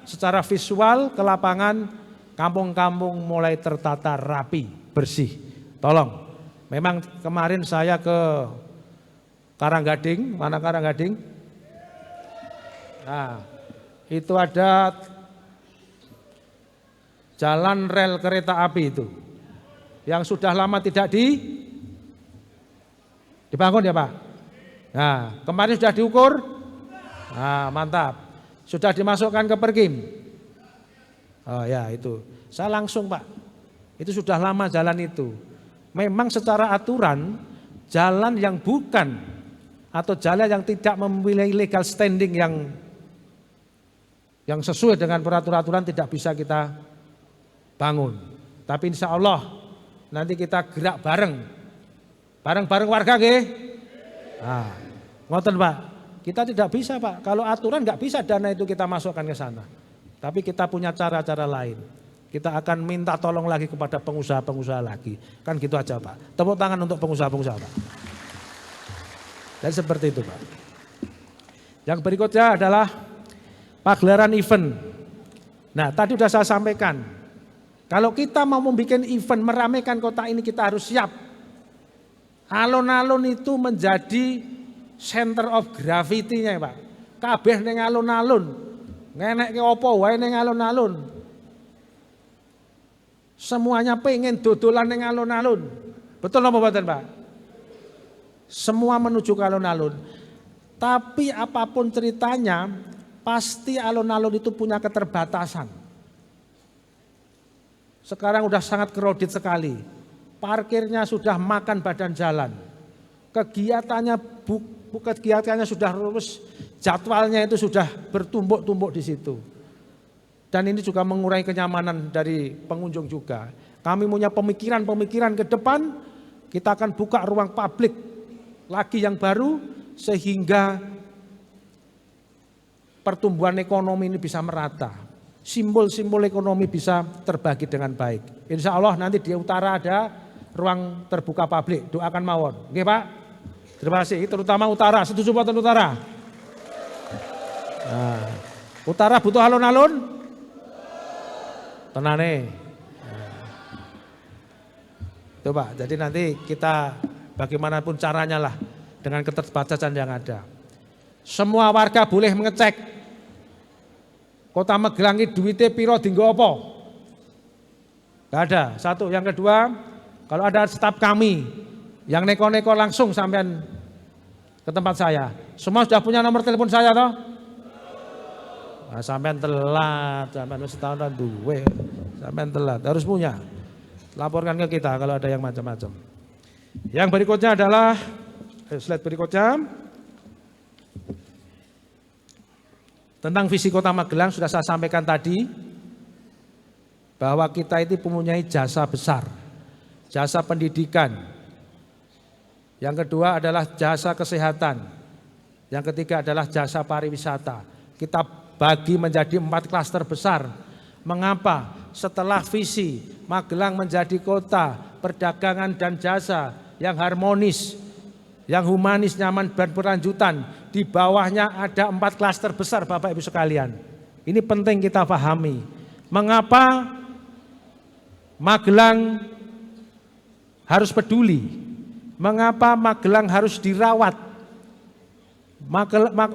secara visual ke lapangan, kampung-kampung mulai tertata rapi, bersih. Tolong, memang kemarin saya ke Karanggading, mana Karanggading? Nah, itu ada jalan rel kereta api itu, yang sudah lama tidak dibangun ya Pak? Nah, kemarin sudah diukur? Nah, mantap. Sudah dimasukkan ke Perkim? Oh ya itu. Saya langsung Pak, itu sudah lama jalan itu. Memang secara aturan, jalan yang bukan atau jalan yang tidak memiliki legal standing yang sesuai dengan peraturan tidak bisa kita bangun. Tapi insya Allah nanti kita gerak bareng warga nggih. Nah, ngoten Pak. Kita tidak bisa Pak, kalau aturan nggak bisa dana itu kita masukkan ke sana. Tapi kita punya cara-cara lain. Kita akan minta tolong lagi kepada pengusaha-pengusaha lagi. Kan gitu aja Pak. Tepuk tangan untuk pengusaha-pengusaha Pak. Dan seperti itu Pak. Yang berikutnya adalah pagelaran event. Nah tadi sudah saya sampaikan. Kalau kita mau membuat event meramaikan kota ini kita harus siap. Alun-alun itu menjadi center of gravity-nya Pak. Kabeh ning alun-alun. Ngenekke apa wae ning alun-alun. Semuanya pengen dodolan ning alun-alun. Betul apa mboten Pak? Semua menuju ke alun-alun. Tapi apapun ceritanya, pasti alun-alun itu punya keterbatasan. Sekarang udah sangat crowded sekali. Parkirnya sudah makan badan jalan. Kegiatannya sudah lurus, jadwalnya itu sudah bertumbuk-tumbuk di situ. Dan ini juga mengurangi kenyamanan dari pengunjung juga. Kami punya pemikiran-pemikiran ke depan, kita akan buka ruang publik lagi yang baru sehingga pertumbuhan ekonomi ini bisa merata. Simbol-simbol ekonomi bisa terbagi dengan baik. Insya Allah nanti di utara ada ruang terbuka publik, doakan mawon. Oke Pak? Terima kasih, terutama utara, setuju buatan utara? Nah, utara butuh alun-alun? Tenane. Itu Pak, jadi nanti kita bagaimanapun caranya lah dengan keterbatasan yang ada. Semua warga boleh mengecek Kota Magelang ini duitnya piro dinggo apa? Gak ada, satu. Yang kedua, kalau ada staf kami yang neko-neko langsung sampean ke tempat saya. Semua sudah punya nomor telepon saya toh? Nah, sampean telat, sampean setahun duwe, sampean telat, harus punya. Laporkan ke kita kalau ada yang macam-macam. Yang berikutnya adalah slide berikutnya. Tentang visi Kota Magelang sudah saya sampaikan tadi bahwa kita itu mempunyai jasa besar, jasa pendidikan, Yang kedua adalah jasa kesehatan. Yang ketiga adalah jasa pariwisata. Kita bagi menjadi 4 klaster besar. Mengapa? Setelah visi Magelang menjadi kota perdagangan dan jasa yang harmonis, yang humanis, nyaman, dan berlanjutan, di bawahnya ada 4 klaster besar Bapak Ibu sekalian. Ini penting kita pahami. Mengapa Magelang harus peduli? Mengapa Magelang harus dirawat?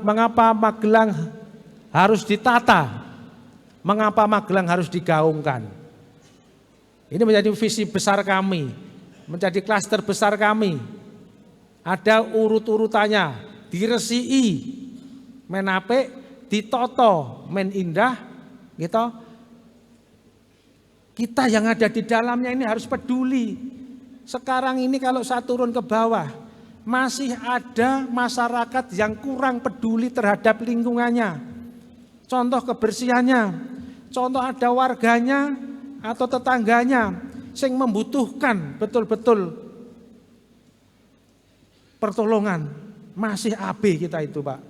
Mengapa Magelang harus ditata? Mengapa Magelang harus digaungkan? Ini menjadi visi besar kami, menjadi klaster besar kami. Ada urut-urutannya, diresii, men apik, ditoto, men indah, gitu. Kita yang ada di dalamnya ini harus peduli. Sekarang ini kalau saya turun ke bawah, masih ada masyarakat yang kurang peduli terhadap lingkungannya. Contoh kebersihannya, contoh ada warganya atau tetangganya yang membutuhkan betul-betul pertolongan. Masih AB kita itu Pak.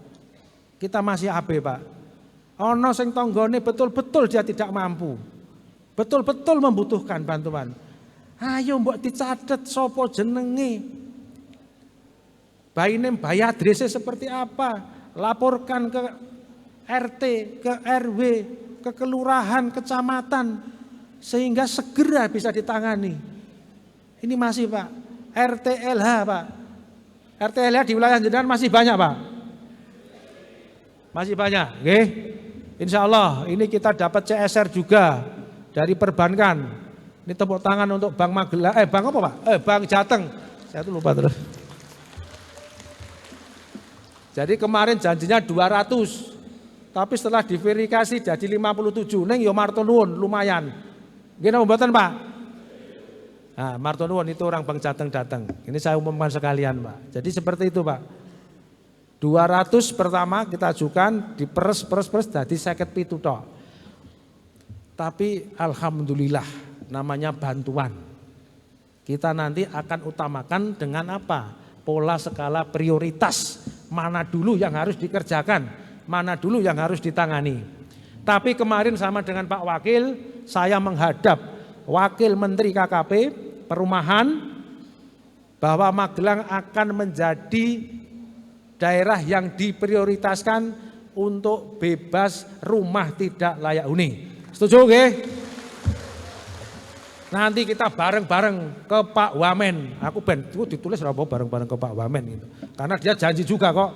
Kita masih AB Pak. Ono sing tonggone betul-betul dia tidak mampu. Betul-betul membutuhkan bantuan. Ayo mbok dicatet sopo jenenge. Baine bayi adresnya seperti apa? Laporkan ke RT, ke RW, ke kelurahan, kecamatan sehingga segera bisa ditangani. Ini masih Pak, RTLH Pak. RTLH di wilayah jenengan masih banyak Pak. Masih banyak, nggih. Insya Allah ini kita dapat CSR juga dari perbankan. Ini tepuk tangan untuk Bank Magelang, Bank apa Pak? Bank Jateng. Saya tuh lupa terus. Jadi kemarin janjinya 200, tapi setelah diverifikasi jadi 57. Neng yo marto nuwun lumayan. Gini mboten Pak? Nah, marto nuwun itu orang Bank Jateng datang. Ini saya umumkan sekalian Pak. Jadi seperti itu Pak. 200 pertama kita ajukan diperes jadi 57 tok. Tapi alhamdulillah namanya bantuan. Kita nanti akan utamakan dengan apa? Pola skala prioritas. Mana dulu yang harus dikerjakan, mana dulu yang harus ditangani. Tapi kemarin sama dengan Pak Wakil, saya menghadap Wakil Menteri KKP Perumahan bahwa Magelang akan menjadi daerah yang diprioritaskan untuk bebas rumah tidak layak huni. Setuju nggih? Nanti kita bareng-bareng ke Pak Wamen. Aku ditulis apa bareng-bareng ke Pak Wamen gitu. Karena dia janji juga kok.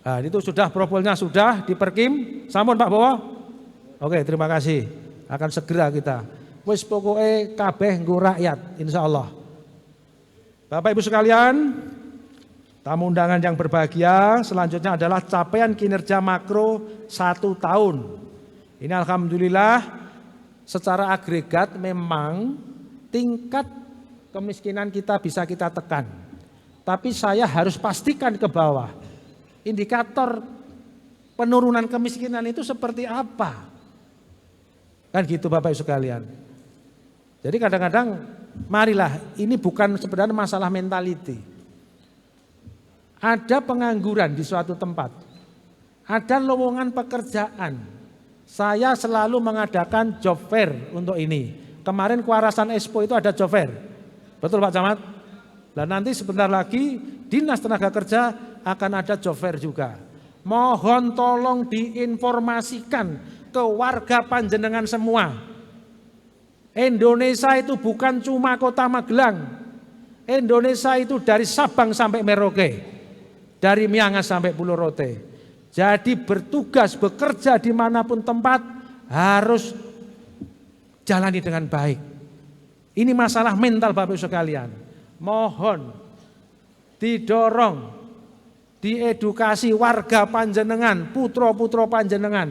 Nah, itu sudah propolnya sudah diperkim. Sampun Pak Bowo? Oke, terima kasih. Akan segera kita. Wis pokoknya kabeh nggo rakyat insyaallah. Bapak Ibu sekalian, tamu undangan yang berbahagia, selanjutnya adalah capaian kinerja makro 1 tahun. Ini alhamdulillah secara agregat memang tingkat kemiskinan kita bisa kita tekan. Tapi saya harus pastikan ke bawah. Indikator penurunan kemiskinan itu seperti apa? Kan gitu Bapak Ibu sekalian. Jadi kadang-kadang marilah ini bukan sebenarnya masalah mentality. Ada pengangguran di suatu tempat. Ada lowongan pekerjaan. Saya selalu mengadakan job fair untuk ini. Kemarin Kuarasan Expo itu ada job fair. Betul Pak Camat? Dan nanti sebentar lagi Dinas Tenaga Kerja akan ada job fair juga. Mohon tolong diinformasikan ke warga panjenengan semua. Indonesia itu bukan cuma kota Magelang. Indonesia itu dari Sabang sampai Merauke. Dari Miangas sampai Pulau Rote. Jadi bertugas, bekerja dimanapun tempat harus jalani dengan baik. Ini masalah mental Bapak Ibu sekalian. Mohon didorong, diedukasi warga panjenengan, putra-putra panjenengan.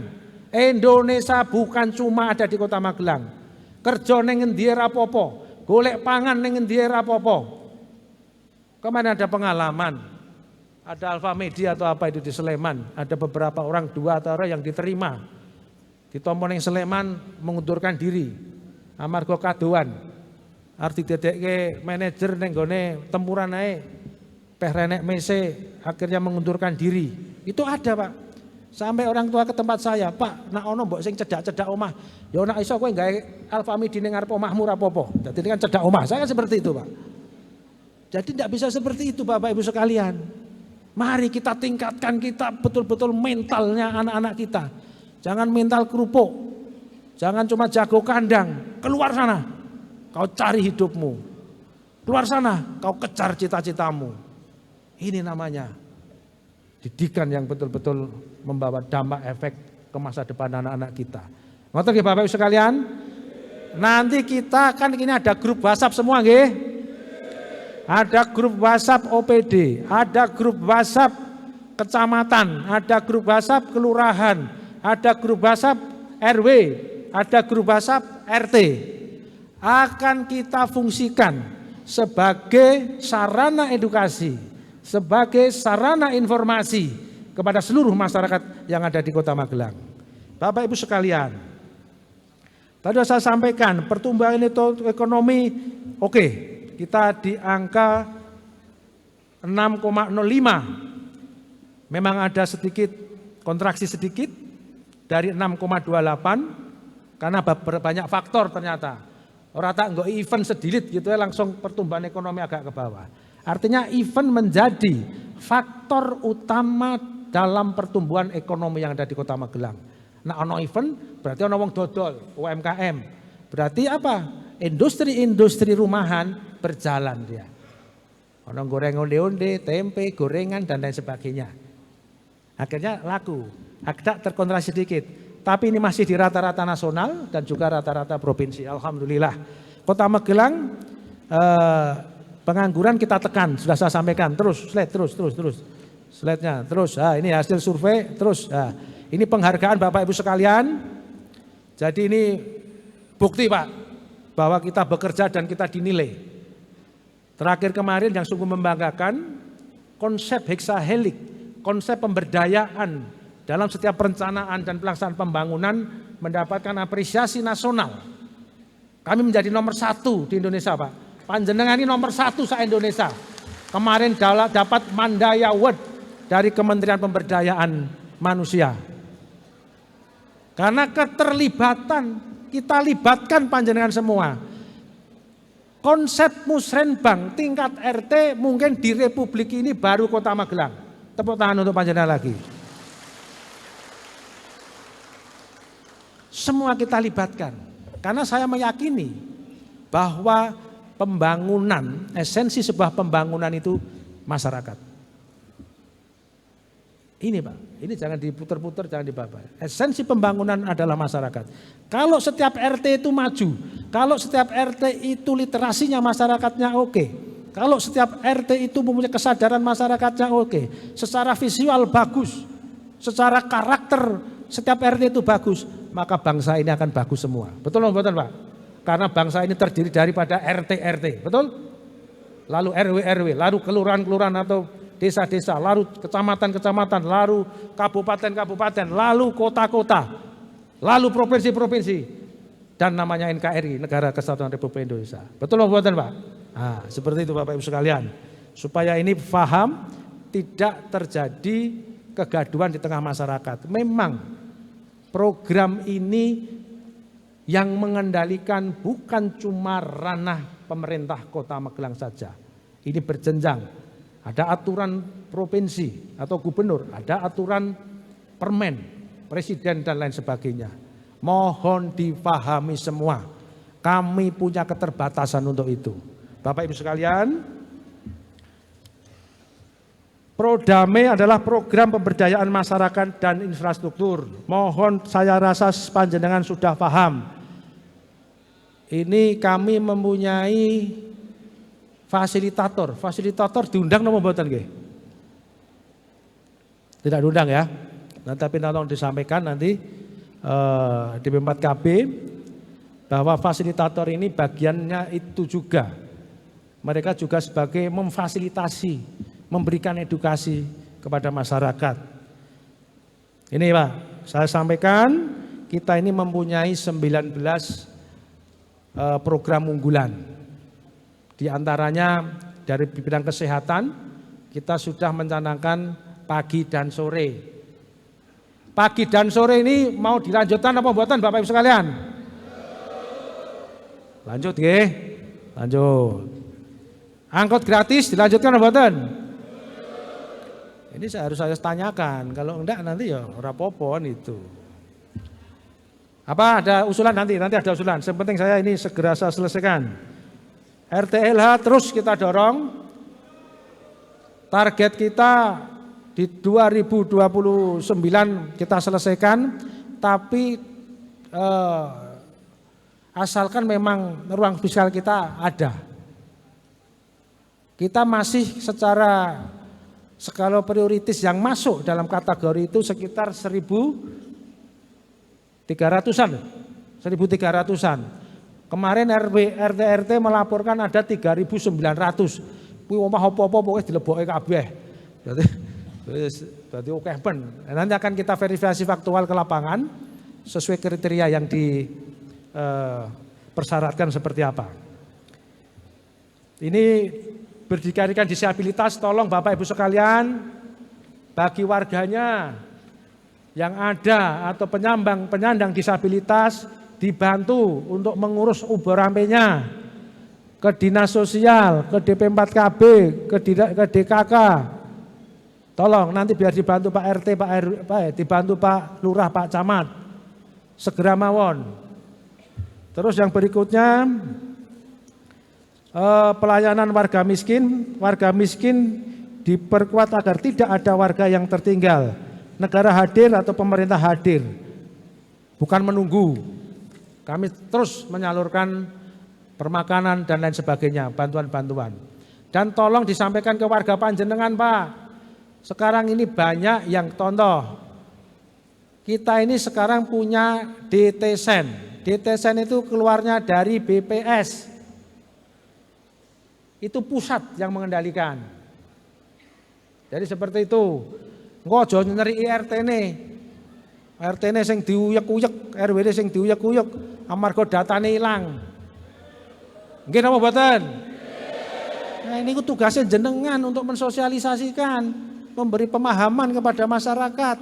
Indonesia bukan cuma ada di kota Magelang. Kerja ning endi rapopo, golek pangan ning endi rapopo. Kemarin ada pengalaman. Ada Alfa Media atau apa itu di Sleman, ada beberapa orang 2 atau orang yang diterima. Ditompo ning Sleman mengundurkan diri. Amarga kadoan. Arti dedekke manajer ning gone tempuran ae. Renek Mese akhirnya mengundurkan diri. Itu ada, Pak. Sampai orang tua ke tempat saya, Pak, nak ono mbok sing cedak-cedak omah. Ya nak iso kowe gawe Alfamidi ning ngarep omahmu ra apa-apa. Dadi kan cedak omah. Saya kan seperti itu, Pak. Jadi tidak bisa seperti itu, Bapak Ibu sekalian. Mari kita tingkatkan kita betul-betul mentalnya anak-anak kita. Jangan mental kerupuk. Jangan cuma jago kandang. Keluar sana, kau cari hidupmu. Keluar sana, kau kejar cita-citamu. Ini namanya didikan yang betul-betul membawa dampak efek ke masa depan anak-anak kita. Ngoten nggih Bapak Ibu sekalian? Nanti kita kan ini ada grup WhatsApp semua nggih? Ada grup WhatsApp OPD, ada grup WhatsApp kecamatan, ada grup WhatsApp kelurahan, ada grup WhatsApp RW, ada grup WhatsApp RT. Akan kita fungsikan sebagai sarana edukasi, sebagai sarana informasi kepada seluruh masyarakat yang ada di Kota Magelang. Bapak Ibu sekalian, tadi saya sampaikan pertumbuhan ekonomi oke. Kita di angka 6,05. Memang ada sedikit kontraksi sedikit dari 6,28 karena banyak faktor ternyata. Orang tak nggak event sedilit gitu ya langsung pertumbuhan ekonomi agak ke bawah. Artinya event menjadi faktor utama dalam pertumbuhan ekonomi yang ada di Kota Magelang. Nah, ono event berarti ono wong dodol, UMKM. Berarti apa? Industri-industri rumahan berjalan dia. Ono goreng onde-onde, tempe, gorengan dan lain sebagainya. Akhirnya laku, agak terkontraksi sedikit. Tapi ini masih di rata-rata nasional dan juga rata-rata provinsi. Alhamdulillah. Kota Magelang pengangguran kita tekan, sudah saya sampaikan. Terus, slide, terus. Slide-nya, terus. Nah, ini hasil survei, terus. Nah, ini penghargaan Bapak Ibu sekalian. Jadi ini bukti Pak, bahwa kita bekerja dan kita dinilai. Terakhir kemarin yang sungguh membanggakan, konsep heksahelik, konsep pemberdayaan dalam setiap perencanaan dan pelaksanaan pembangunan mendapatkan apresiasi nasional. Kami menjadi nomor 1 di Indonesia Pak. Panjenengan ini nomor 1 se-Indonesia. Kemarin dapat Mandaya Award dari Kementerian Pemberdayaan Manusia. Karena keterlibatan, kita libatkan panjenengan semua. Konsep musrenbang tingkat RT mungkin di Republik ini baru Kota Magelang. Tepuk tangan untuk panjenengan lagi. Semua kita libatkan. Karena saya meyakini bahwa pembangunan, esensi sebuah pembangunan itu masyarakat. Ini Pak, ini jangan diputer-puter, jangan dibabar. Esensi pembangunan adalah masyarakat. Kalau setiap RT itu maju, kalau setiap RT itu literasinya masyarakatnya oke, kalau setiap RT itu mempunyai kesadaran masyarakatnya oke, secara visual bagus, secara karakter setiap RT itu bagus, maka bangsa ini akan bagus semua. Betul atau betul Pak? Karena bangsa ini terdiri daripada RT-RT, betul? Lalu RW-RW, lalu kelurahan-kelurahan atau desa-desa, lalu kecamatan-kecamatan, lalu kabupaten-kabupaten, lalu kota-kota, lalu provinsi-provinsi, dan namanya NKRI, Negara Kesatuan Republik Indonesia. Betul atau betul Pak? Nah, seperti itu Bapak Ibu sekalian. Supaya ini paham, tidak terjadi kegaduhan di tengah masyarakat. Memang program ini yang mengendalikan bukan cuma ranah pemerintah Kota Magelang saja. Ini berjenjang. Ada aturan provinsi atau gubernur, ada aturan permen, presiden dan lain sebagainya. Mohon dipahami semua. Kami punya keterbatasan untuk itu. Bapak Ibu sekalian, Prodame adalah program pemberdayaan masyarakat dan infrastruktur. Mohon saya rasa panjenengan sudah paham. Ini kami mempunyai fasilitator. Fasilitator diundang nomor mboten nggih? Tidak diundang ya. Nanti tapi tolong disampaikan nanti di B4KB bahwa fasilitator ini bagiannya itu juga. Mereka juga sebagai memfasilitasi, memberikan edukasi kepada masyarakat. Ini Pak, saya sampaikan kita ini mempunyai 19 program unggulan. Di antaranya dari bidang kesehatan, kita sudah mencanangkan pagi dan sore. Pagi dan sore ini mau dilanjutkan apa buatan Bapak Ibu sekalian? Lanjut nggih. Lanjut. Angkot gratis dilanjutkan apa buatan? Ini harus saya tanyakan, kalau enggak nanti ya ora apa-apa itu. Apa ada usulan nanti ada usulan. Yang penting saya ini segera saya selesaikan. RTLH terus kita dorong. Target kita di 2029 kita selesaikan, tapi asalkan memang ruang fiskal kita ada. Kita masih secara skala prioritas yang masuk dalam kategori itu sekitar 1.300-an. Kemarin RT melaporkan ada 3.900. Kuwi omah apa-apa pokoke dilebokke kabeh. Berarti oke ben. Nanti akan kita verifikasi faktual ke lapangan sesuai kriteria yang dipersyaratkan seperti apa. Ini berdikarikan disabilitas, tolong Bapak Ibu sekalian, bagi warganya yang ada atau penyandang disabilitas dibantu untuk mengurus UBORAMPE-nya ke Dinas Sosial, ke DP4KB, ke DKK. Tolong nanti biar dibantu Pak RT, Pak RW, dibantu Pak Lurah, Pak Camat. Segera mawon. Terus yang berikutnya, pelayanan warga miskin diperkuat agar tidak ada warga yang tertinggal. Negara hadir atau pemerintah hadir, bukan menunggu. Kami terus menyalurkan permakanan dan lain sebagainya, bantuan-bantuan. Dan tolong disampaikan ke warga panjenengan Pak, sekarang ini banyak yang contoh. Kita ini sekarang punya DTSEN. DTSEN itu keluarnya dari BPS. Itu pusat yang mengendalikan. Jadi seperti itu. Ngojo nyeri RT-ne. RT-ne sing diuyek-uyek, RW-ne sing diuyek-uyek, amarga datane ilang. Nggih napa mboten? Nah, ini tugasnya jenengan untuk mensosialisasikan, memberi pemahaman kepada masyarakat.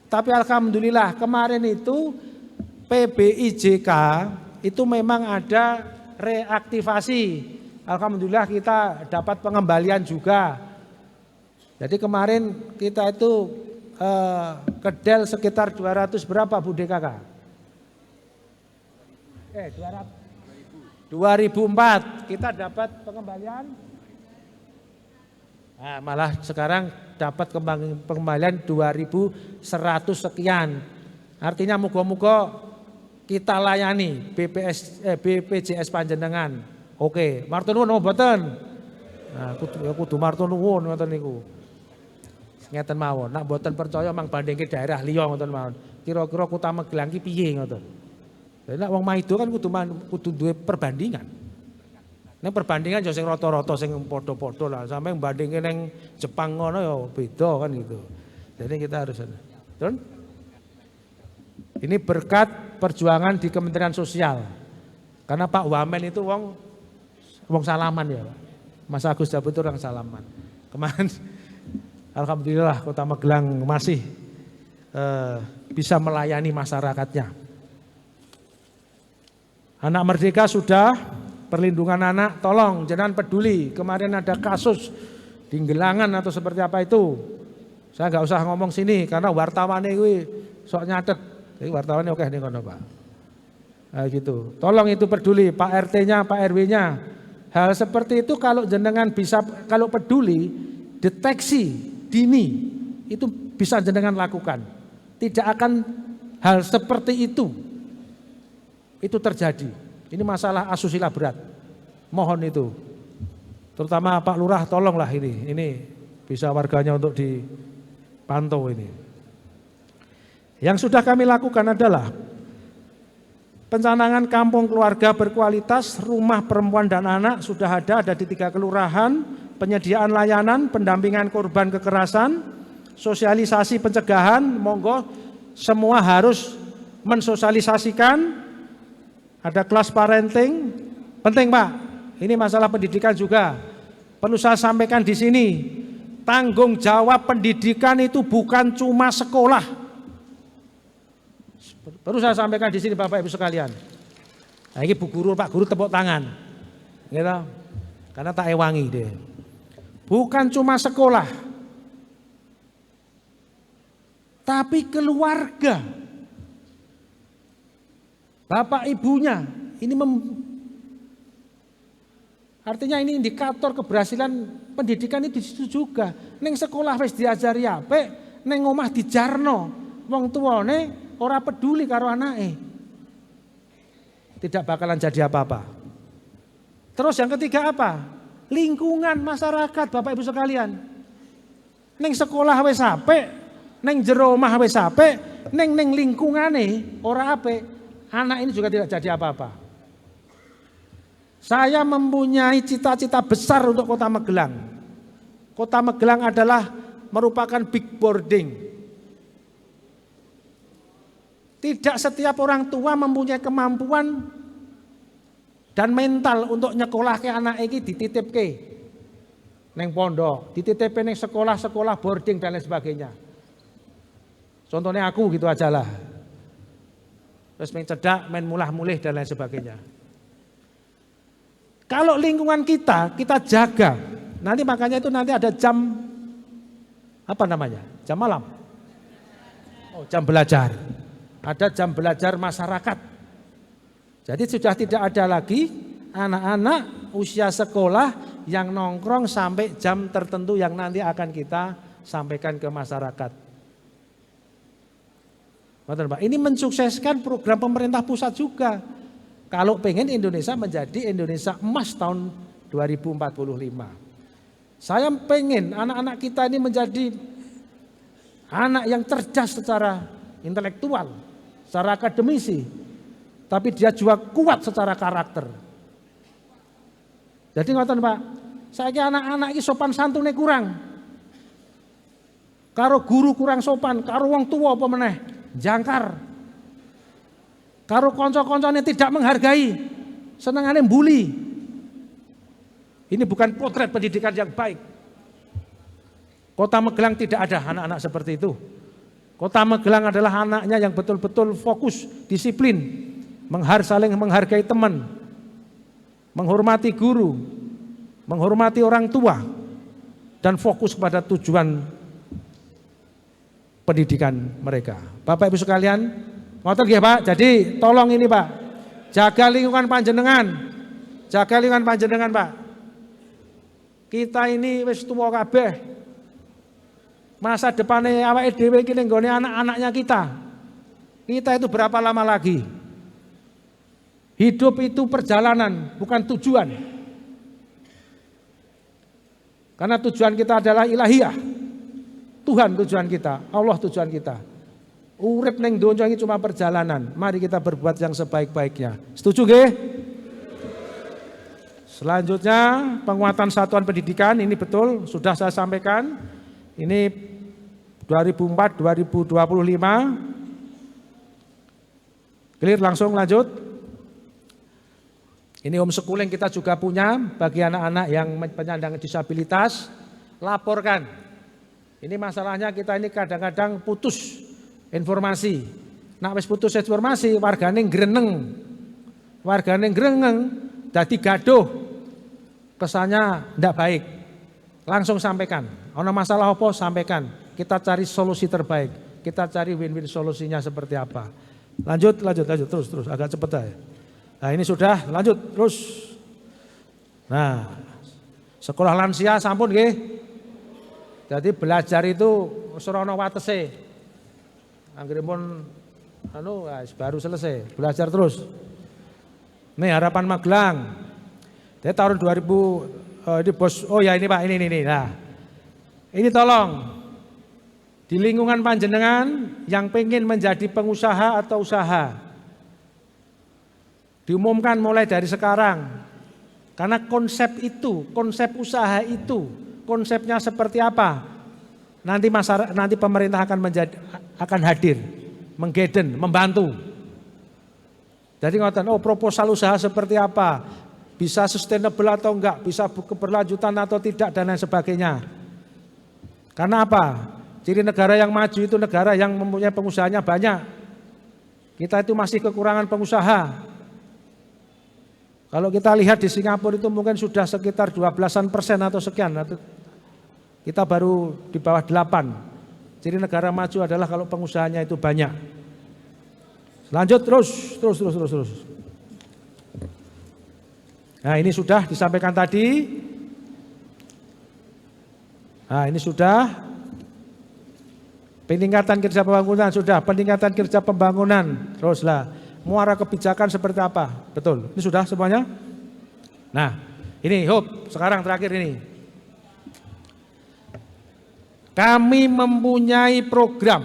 Tapi alhamdulillah kemarin itu PBIJK itu memang ada reaktivasi. Alhamdulillah kita dapat pengembalian juga. Jadi kemarin kita itu kedel sekitar 200 berapa Bu DKK? 2004 kita dapat pengembalian. Nah, malah sekarang dapat pengembalian 2100 sekian. Artinya muga-muga kita layani BPJS panjenengan. Oke, matur nuwun mboten. Nah, kudu matur nuwun ngoten niku. Ngeten mawon, nek mboten percaya mang bandingke daerah liya ngoten mawon. Kira-kira Kota Magelang ki piye ngoten. Lah nek wong Maido kan kudu duwe perbandingan. Nek perbandingan ya sing rata-rata sing padha-padha lah, sampe bandingke ning Jepang ngono ya beda kan gitu. Jadi kita harus Don? Ini berkat perjuangan di Kementerian Sosial. Karena Pak Wamen itu wong salaman ya Pak. Mas Agus Dabu itu orang salaman. Kemarin alhamdulillah Kota Magelang masih bisa melayani masyarakatnya. Anak Merdeka sudah, perlindungan anak tolong jangan peduli. Kemarin ada kasus di Gelangan atau seperti apa itu. Saya nggak usah ngomong sini karena wartawannya gue sok nyatet. Jadi wartawannya oke nih kono Pak. Nah, gitu. Tolong itu peduli Pak RT-nya, Pak RW-nya. Hal seperti itu kalau jenengan bisa, kalau peduli, deteksi dini itu bisa jenengan lakukan. Tidak akan hal seperti itu terjadi. Ini masalah asusila berat. Mohon itu. Terutama Pak Lurah tolonglah ini bisa warganya untuk dipantau ini. Yang sudah kami lakukan adalah pencanangan kampung keluarga berkualitas, rumah perempuan dan anak sudah ada di 3 kelurahan, penyediaan layanan, pendampingan korban kekerasan, sosialisasi pencegahan, monggo semua harus mensosialisasikan, ada kelas parenting, penting Pak, ini masalah pendidikan juga, perlu saya sampaikan di sini, tanggung jawab pendidikan itu bukan cuma sekolah. Baru saya sampaikan di sini Bapak Ibu sekalian. Nah, ini Bu Guru, Pak Guru tepuk tangan. Gitu. Karena tak ewangi deh. Bukan cuma sekolah. Tapi keluarga. Bapak ibunya ini artinya ini indikator keberhasilan pendidikan itu di situ juga. Neng sekolah wis diajari apik, neng omah dijarno. Wong tuane ora peduli karo anake. Tidak bakalan jadi apa-apa. Terus yang ketiga apa? Lingkungan masyarakat Bapak Ibu sekalian. Neng sekolah wis apik, neng jero omah wis apik, neng lingkungane ora apik. Anak ini juga tidak jadi apa-apa. Saya mempunyai cita-cita besar untuk Kota Magelang. Kota Magelang adalah merupakan big boarding. Tidak setiap orang tua mempunyai kemampuan dan mental untuk nyekolahke anak ini dititipke neng pondok, dititipke neng sekolah-sekolah boarding dan lain sebagainya. Contohnya aku gitu aja lah. Terus main cedak, main mulah-mulih dan lain sebagainya. Kalau lingkungan kita jaga. Nanti makanya itu nanti ada jam apa namanya? Jam malam. Oh, jam belajar. Ada jam belajar masyarakat. Jadi sudah tidak ada lagi anak-anak usia sekolah yang nongkrong sampai jam tertentu yang nanti akan kita sampaikan ke masyarakat. Ini mensukseskan program pemerintah pusat juga. Kalau pengen Indonesia menjadi Indonesia emas tahun 2045. Saya pengen anak-anak kita ini menjadi anak yang cerdas secara intelektual, secara akademisi. Tapi dia juga kuat secara karakter. Jadi ngoten Pak, saya anak-anak ini sopan santunnya kurang. Karo guru kurang sopan, karo wong tua apa meneh. Jangkar, karo konco-koncone tidak menghargai, senengane mbuli. Ini bukan potret pendidikan yang baik. Kota Magelang tidak ada anak-anak seperti itu. Kota Magelang adalah anaknya yang betul-betul fokus, disiplin, saling menghargai teman, menghormati guru, menghormati orang tua, dan fokus pada tujuan pendidikan mereka. Bapak Ibu sekalian, ngoten nggih Pak. Jadi tolong ini Pak, jaga lingkungan panjenengan. Jaga lingkungan panjenengan Pak. Kita ini wis tuwa kabeh. Masa depannya awake dhewe iki ning nggone anak-anaknya kita. Kita itu berapa lama lagi? Hidup itu perjalanan, bukan tujuan. Karena tujuan kita adalah ilahiyah. Tuhan tujuan kita, Allah tujuan kita. Urip ning donya ini cuma perjalanan. Mari kita berbuat yang sebaik-baiknya. Setuju nggih? Selanjutnya penguatan satuan pendidikan ini betul sudah saya sampaikan. Ini 2004-2025. Clear, langsung lanjut. Ini homeschooling kita juga punya bagi anak-anak yang penyandang disabilitas. Laporkan. Ini masalahnya kita ini kadang-kadang putus informasi. Nah wis putus informasi wargane ngreneng. Wargane ngreneng dadi gaduh. Kesannya tidak baik. Langsung sampaikan. Ono masalah apa sampaikan. Kita cari solusi terbaik. Kita cari win-win solusinya seperti apa. Lanjut terus agak cepet aja. Nah ini sudah lanjut terus. Nah sekolah lansia sampun nggih. Jadi belajar itu serono watese. Anggeripun baru selesai, belajar terus. Nih Harapan Magelang. Jadi tahun 2000 ini bos, oh ya ini Pak, ini. Nah. Ini tolong di lingkungan panjenengan yang pengen menjadi pengusaha atau usaha. Diumumkan mulai dari sekarang. Karena konsep itu, konsep usaha itu konsepnya seperti apa? Nanti pemerintah akan hadir, menggeden, membantu. Jadi ngoten, oh proposal usaha seperti apa? Bisa sustainable atau enggak? Bisa keberlanjutan atau tidak dan lain sebagainya. Karena apa? Ciri negara yang maju itu negara yang mempunyai pengusahanya banyak. Kita itu masih kekurangan pengusaha. Kalau kita lihat di Singapura itu mungkin sudah sekitar 12% atau sekian. Kita baru di bawah 8. Ciri negara maju adalah kalau pengusahanya itu banyak. Lanjut terus. Nah ini sudah disampaikan tadi. Nah ini sudah. Peningkatan kerja pembangunan sudah, peningkatan kerja pembangunan. Teruslah, muara kebijakan seperti apa? Betul, ini sudah semuanya? Nah, ini Hope, sekarang terakhir ini. Kami mempunyai program,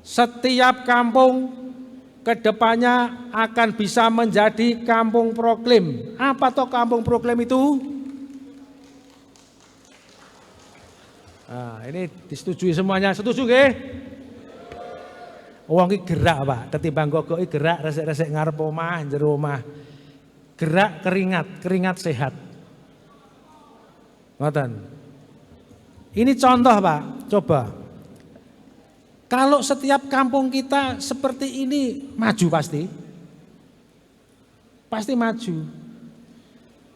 setiap kampung kedepannya akan bisa menjadi kampung proklim. Apa toh kampung proklim itu? Nah, ini disetujui semuanya. Setuju nggih? Wong iki gerak, Pak. Ketimbang gogoki gerak resik-resik ngarep omah, jero omah. Gerak keringat sehat. Ngoten. Ini contoh, Pak. Coba. Kalau setiap kampung kita seperti ini maju pasti. Pasti maju.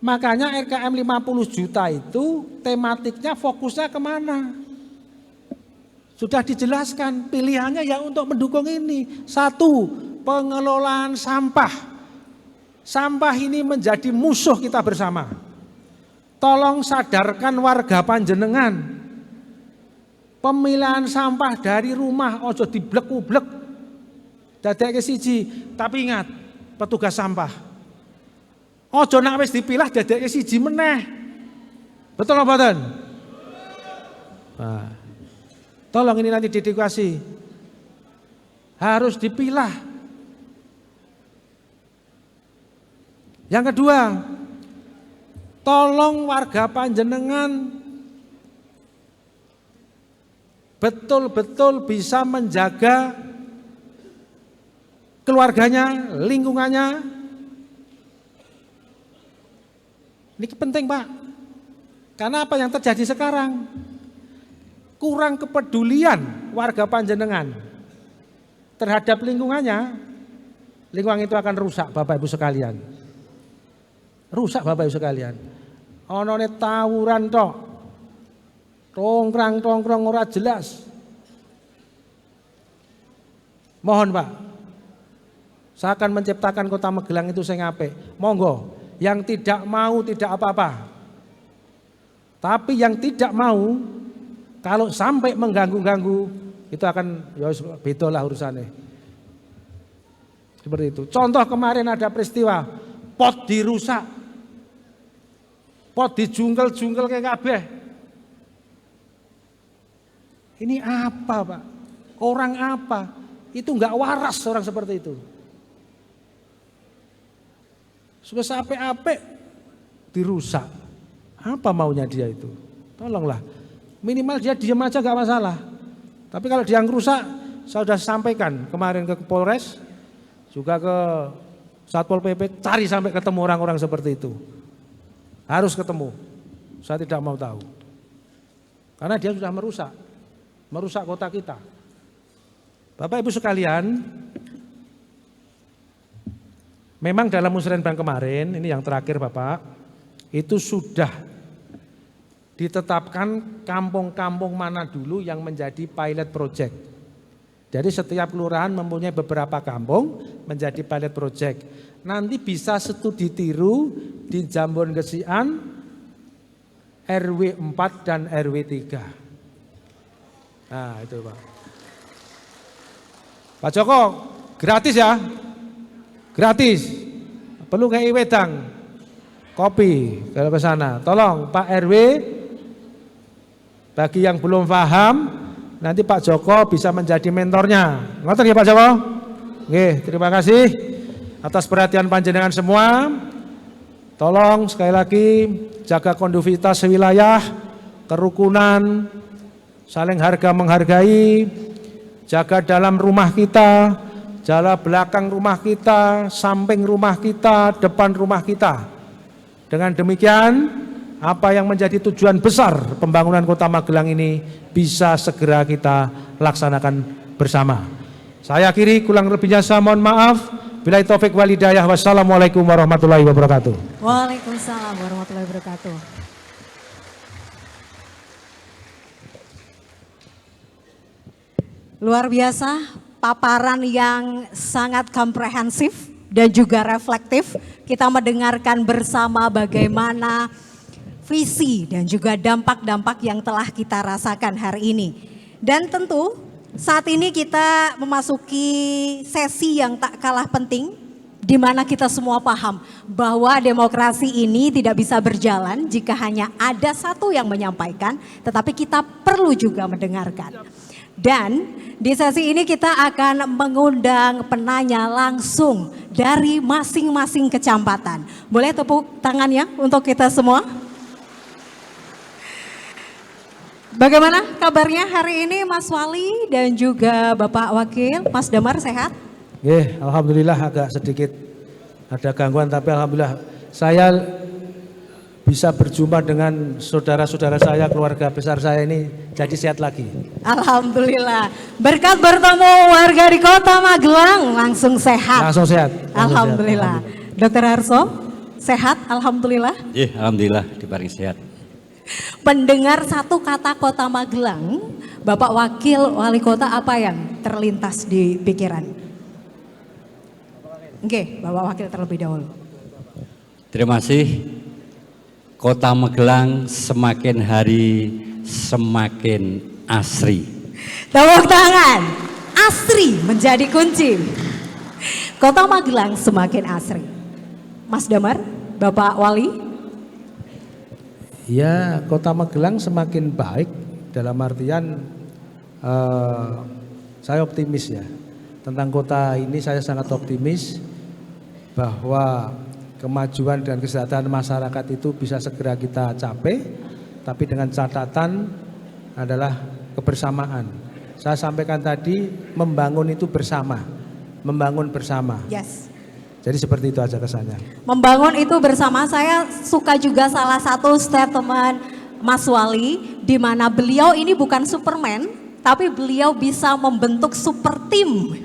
Makanya RKM 50 juta itu tematiknya fokusnya kemana? Sudah dijelaskan pilihannya ya untuk mendukung ini. 1, pengelolaan sampah. Sampah ini menjadi musuh kita bersama. Tolong sadarkan warga panjenengan. Pemilahan sampah dari rumah ojo diblek-ublek. Dadeke siji, tapi ingat petugas sampah. Ojo nak wis dipilah dadeke siji meneh. Betul apa mboten? Nah, tolong ini nanti diedukasi. Harus dipilah. Yang kedua, tolong warga panjenengan betul-betul bisa menjaga keluarganya, lingkungannya. Ini penting, Pak. Karena apa yang terjadi sekarang? Kurang kepedulian warga panjenengan terhadap lingkungannya. Lingkungan itu akan rusak, Bapak Ibu sekalian. Rusak, Bapak Ibu sekalian. Onone tawuran tok. Tongkrang ora jelas. Mohon, Pak. Saya akan menciptakan Kota Magelang itu sing apik. Monggo. Yang tidak mau tidak apa-apa. Tapi yang tidak mau kalau sampai mengganggu-ganggu itu akan ya beda lah urusannya. Seperti itu. Contoh kemarin ada peristiwa pot dirusak. Pot dijungkel-jungkel kayak kabeh. Ini apa, Pak? Orang apa? Itu enggak waras orang seperti itu. Sudah sampai dirusak. Apa maunya dia itu? Tolonglah. Minimal dia diam aja gak masalah. Tapi kalau dia ngerusak, saya sudah sampaikan kemarin ke Polres, juga ke Satpol PP, cari sampai ketemu orang-orang seperti itu. Harus ketemu. Saya tidak mau tahu. Karena dia sudah merusak kota kita. Bapak Ibu sekalian, memang dalam musrenbang kemarin, ini yang terakhir Bapak, itu sudah ditetapkan kampung-kampung mana dulu yang menjadi pilot project. Jadi setiap kelurahan mempunyai beberapa kampung menjadi pilot project. Nanti bisa studi tiru di Jambon Gesian, RW 4 dan RW 3. Nah itu Pak. Pak Joko, gratis ya? Gratis, perlu kayak wedang, kopi kalau ke sana. Tolong Pak RW, bagi yang belum paham, nanti Pak Joko bisa menjadi mentornya. Ngoten ya Pak Joko? Oke, terima kasih atas perhatian panjenengan semua. Tolong sekali lagi jaga kondusivitas wilayah, kerukunan, saling harga menghargai, jaga dalam rumah kita, jalan belakang rumah kita, samping rumah kita, depan rumah kita. Dengan demikian apa yang menjadi tujuan besar pembangunan Kota Magelang ini bisa segera kita laksanakan bersama. Saya akhiri, kurang lebihnya saya mohon maaf. Billahi taufik wal hidayah. Wassalamualaikum warahmatullahi wabarakatuh. Waalaikumsalam warahmatullahi wabarakatuh. Luar biasa, paparan yang sangat komprehensif dan juga reflektif. Kita mendengarkan bersama bagaimana visi dan juga dampak-dampak yang telah kita rasakan hari ini. Dan tentu saat ini kita memasuki sesi yang tak kalah penting, di mana kita semua paham bahwa demokrasi ini tidak bisa berjalan jika hanya ada satu yang menyampaikan, tetapi kita perlu juga mendengarkan. Dan di sesi ini kita akan mengundang penanya langsung dari masing-masing kecamatan. Boleh tepuk tangannya untuk kita semua? Bagaimana kabarnya hari ini Mas Wali dan juga Bapak Wakil? Mas Damar sehat? Alhamdulillah agak sedikit ada gangguan, tapi alhamdulillah saya bisa berjumpa dengan saudara-saudara saya, keluarga besar saya ini jadi sehat lagi. Alhamdulillah. Berkat bertemu warga di Kota Magelang langsung sehat. Langsung sehat. Alhamdulillah. Dr. Harso, sehat alhamdulillah. Alhamdulillah diparingi sehat. Pendengar satu kata Kota Magelang, Bapak Wakil Wali Kota, apa yang terlintas di pikiran? Oke, Bapak Wakil terlebih dahulu. Terima kasih. Kota Magelang semakin hari semakin asri. Tepuk tangan. Asri menjadi kunci. Kota Magelang semakin asri. Mas Damar, Bapak Wali. Ya, Kota Magelang semakin baik dalam artian saya optimis ya. Tentang kota ini saya sangat optimis bahwa kemajuan dan kesejahteraan masyarakat itu bisa segera kita capai, tapi dengan catatan adalah kebersamaan. Saya sampaikan tadi, membangun itu bersama, membangun bersama. Yes. Jadi seperti itu aja kesannya. Membangun itu bersama. Saya suka juga salah satu statement Mas Wali, di mana beliau ini bukan Superman, tapi beliau bisa membentuk super tim.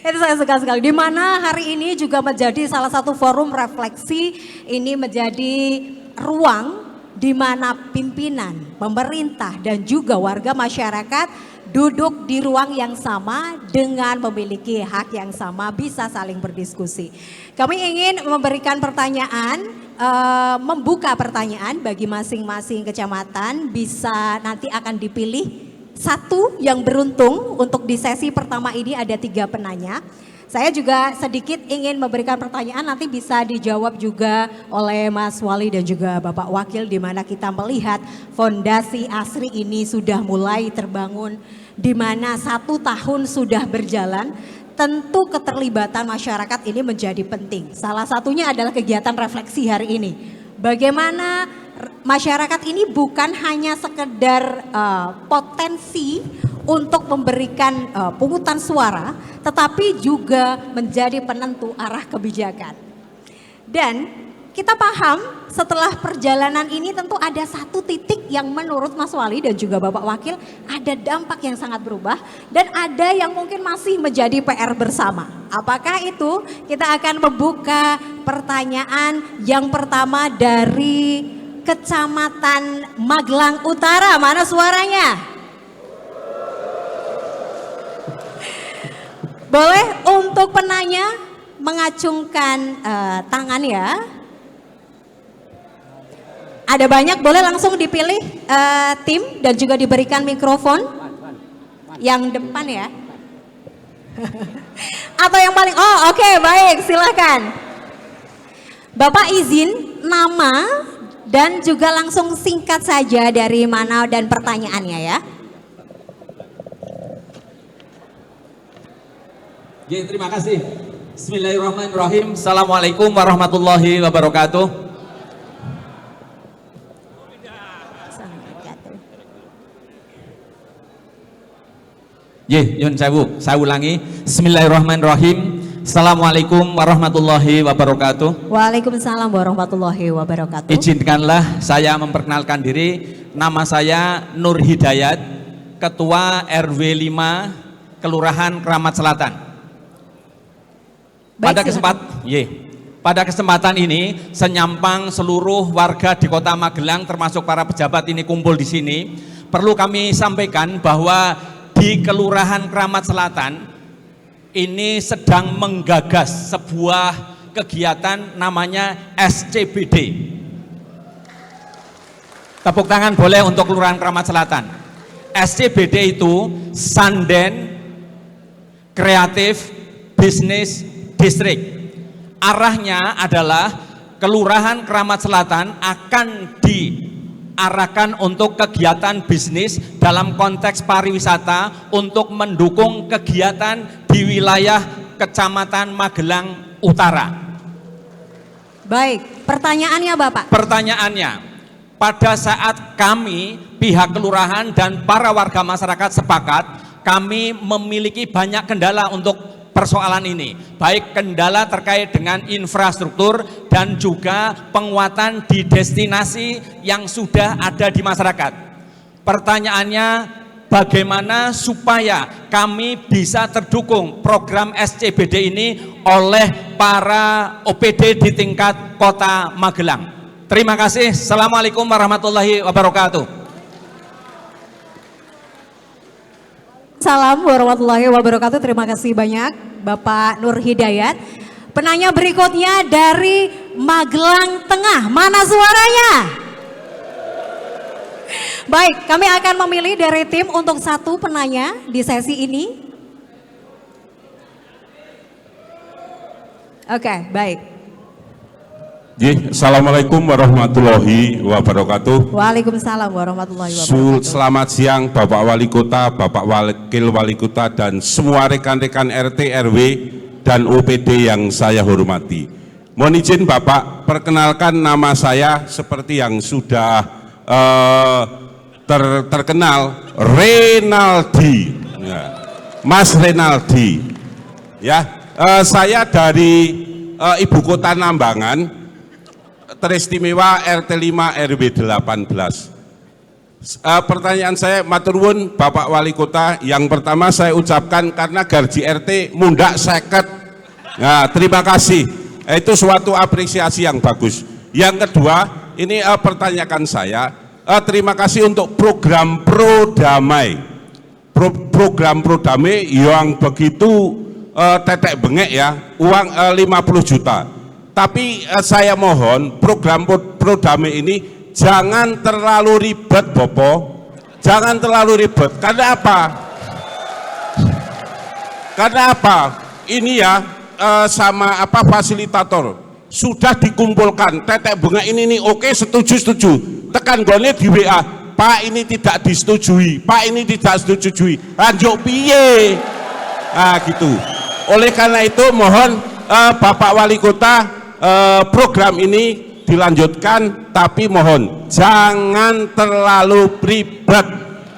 Itu saya suka sekali. Di mana hari ini juga menjadi salah satu forum refleksi, ini menjadi ruang di mana pimpinan, pemerintah dan juga warga masyarakat duduk di ruang yang sama dengan memiliki hak yang sama, bisa saling berdiskusi. Kami ingin memberikan pertanyaan, membuka pertanyaan bagi masing-masing kecamatan, bisa nanti akan dipilih satu yang beruntung. Untuk di sesi pertama ini ada 3 penanya. Saya juga sedikit ingin memberikan pertanyaan, nanti bisa dijawab juga oleh Mas Wali dan juga Bapak Wakil, di mana kita melihat fondasi ASRI ini sudah mulai terbangun, di mana 1 tahun sudah berjalan. Tentu keterlibatan masyarakat ini menjadi penting. Salah satunya adalah kegiatan refleksi hari ini. Bagaimana masyarakat ini bukan hanya sekedar potensi untuk memberikan pungutan suara, tetapi juga menjadi penentu arah kebijakan. Dan kita paham setelah perjalanan ini tentu ada 1 titik yang menurut Mas Wali dan juga Bapak Wakil ada dampak yang sangat berubah, dan ada yang mungkin masih menjadi PR bersama. Apakah itu? Kita akan membuka pertanyaan yang pertama dari Kecamatan Magelang Utara. Mana suaranya? Boleh untuk penanya mengacungkan tangan ya. Ada banyak, boleh langsung dipilih tim dan juga diberikan mikrofon. Yang depan ya. Atau yang paling, oke, baik, silakan. Bapak izin nama dan juga langsung singkat saja dari mana dan pertanyaannya ya. Terima kasih. Bismillahirrahmanirrahim. Assalamualaikum warahmatullahi wabarakatuh. Yun sewu, saya ulangi. Bismillahirrahmanirrahim. Assalamualaikum warahmatullahi wabarakatuh. Waalaikumsalam warahmatullahi wabarakatuh. Izinkanlah saya memperkenalkan diri. Nama saya Nur Hidayat, Ketua RW 5 Kelurahan Kramat Selatan. Pada kesempatan ini, senyampang seluruh warga di Kota Magelang termasuk para pejabat ini kumpul di sini. Perlu kami sampaikan bahwa di Kelurahan Kramat Selatan ini sedang menggagas sebuah kegiatan namanya SCBD. Tepuk tangan boleh untuk Kelurahan Kramat Selatan. SCBD itu Sanden Kreatif Business District. Arahnya adalah Kelurahan Kramat Selatan akan diarahkan untuk kegiatan bisnis dalam konteks pariwisata untuk mendukung kegiatan di wilayah Kecamatan Magelang Utara. Baik, pertanyaannya Bapak. Pertanyaannya, pada saat kami pihak kelurahan dan para warga masyarakat sepakat, kami memiliki banyak kendala untuk persoalan ini, baik kendala terkait dengan infrastruktur dan juga penguatan di destinasi yang sudah ada di masyarakat. Pertanyaannya, bagaimana supaya kami bisa terdukung program SCBD ini oleh para OPD di tingkat Kota Magelang. Terima kasih. Assalamualaikum warahmatullahi wabarakatuh. Salam warahmatullahi wabarakatuh. Terima kasih banyak Bapak Nur Hidayat. Penanya berikutnya dari Magelang Tengah. Mana suaranya? Baik, kami akan memilih dari tim untuk satu penanya di sesi ini. Oke, baik. Assalamualaikum warahmatullahi wabarakatuh. Waalaikumsalam warahmatullahi wabarakatuh. Selamat siang Bapak Wali Kota, Bapak Wakil Wali Kota, dan semua rekan-rekan RT, RW, dan OPD yang saya hormati. Mohon izin Bapak, perkenalkan nama saya seperti yang sudah terkenal, Renaldi, ya. Mas Renaldi. Ya, saya dari Ibu Kota Nambangan, teristimewa RT 5 RW 18. Pertanyaan saya, matur nuwun Bapak Wali Kota. Yang pertama saya ucapkan karena gaji RT mundak 50. Nah, terima kasih. Itu suatu apresiasi yang bagus. Yang kedua, ini pertanyaan saya, terima kasih untuk program Pro Damai. Program Pro Damai yang begitu tetek bengek ya, uang 50 juta. Tapi saya mohon program Pro Damai ini jangan terlalu ribet Bopo. Jangan terlalu ribet. Karena apa? Karena apa? Ini ya sama apa fasilitator sudah dikumpulkan tetek bunga ini oke, setuju, tekan gone di WA, Pak ini tidak disetujui, Pak ini tidak disetujui, lanjut piye, nah gitu. Oleh karena itu mohon Bapak Wali Kota, program ini dilanjutkan, tapi mohon jangan terlalu ribet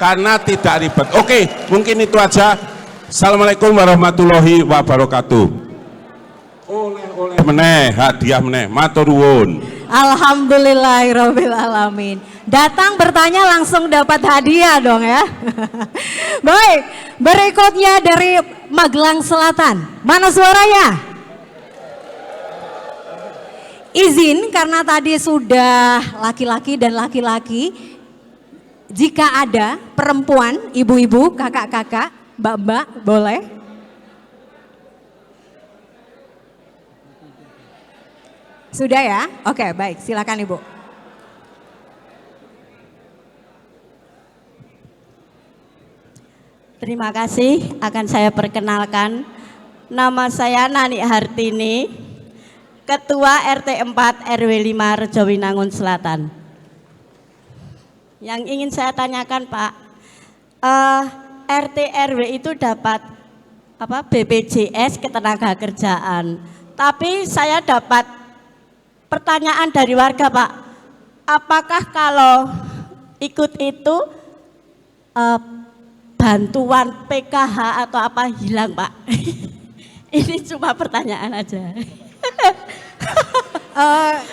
karena tidak ribet. Oke, mungkin itu aja. Assalamualaikum warahmatullahi wabarakatuh. Oleh meneh, hadiah meneh, matur nuwun. Alhamdulillahirabbil alamin. Datang bertanya langsung dapat hadiah dong ya. Baik, berikutnya dari Magelang Selatan. Mana suaranya? Izin karena tadi sudah laki-laki dan laki-laki. Jika ada perempuan, ibu-ibu, kakak-kakak, mbak-mbak, boleh? Sudah ya? Oke, baik. Silakan Ibu. Terima kasih, akan saya perkenalkan. Nama saya Nani Hartini, Ketua RT 4 RW 5 Rejowinangun Selatan. Yang ingin saya tanyakan Pak, RT RW itu dapat BPJS ketenagakerjaan. Tapi saya dapat pertanyaan dari warga Pak, apakah kalau ikut itu bantuan PKH atau apa hilang Pak? Ini cuma pertanyaan aja.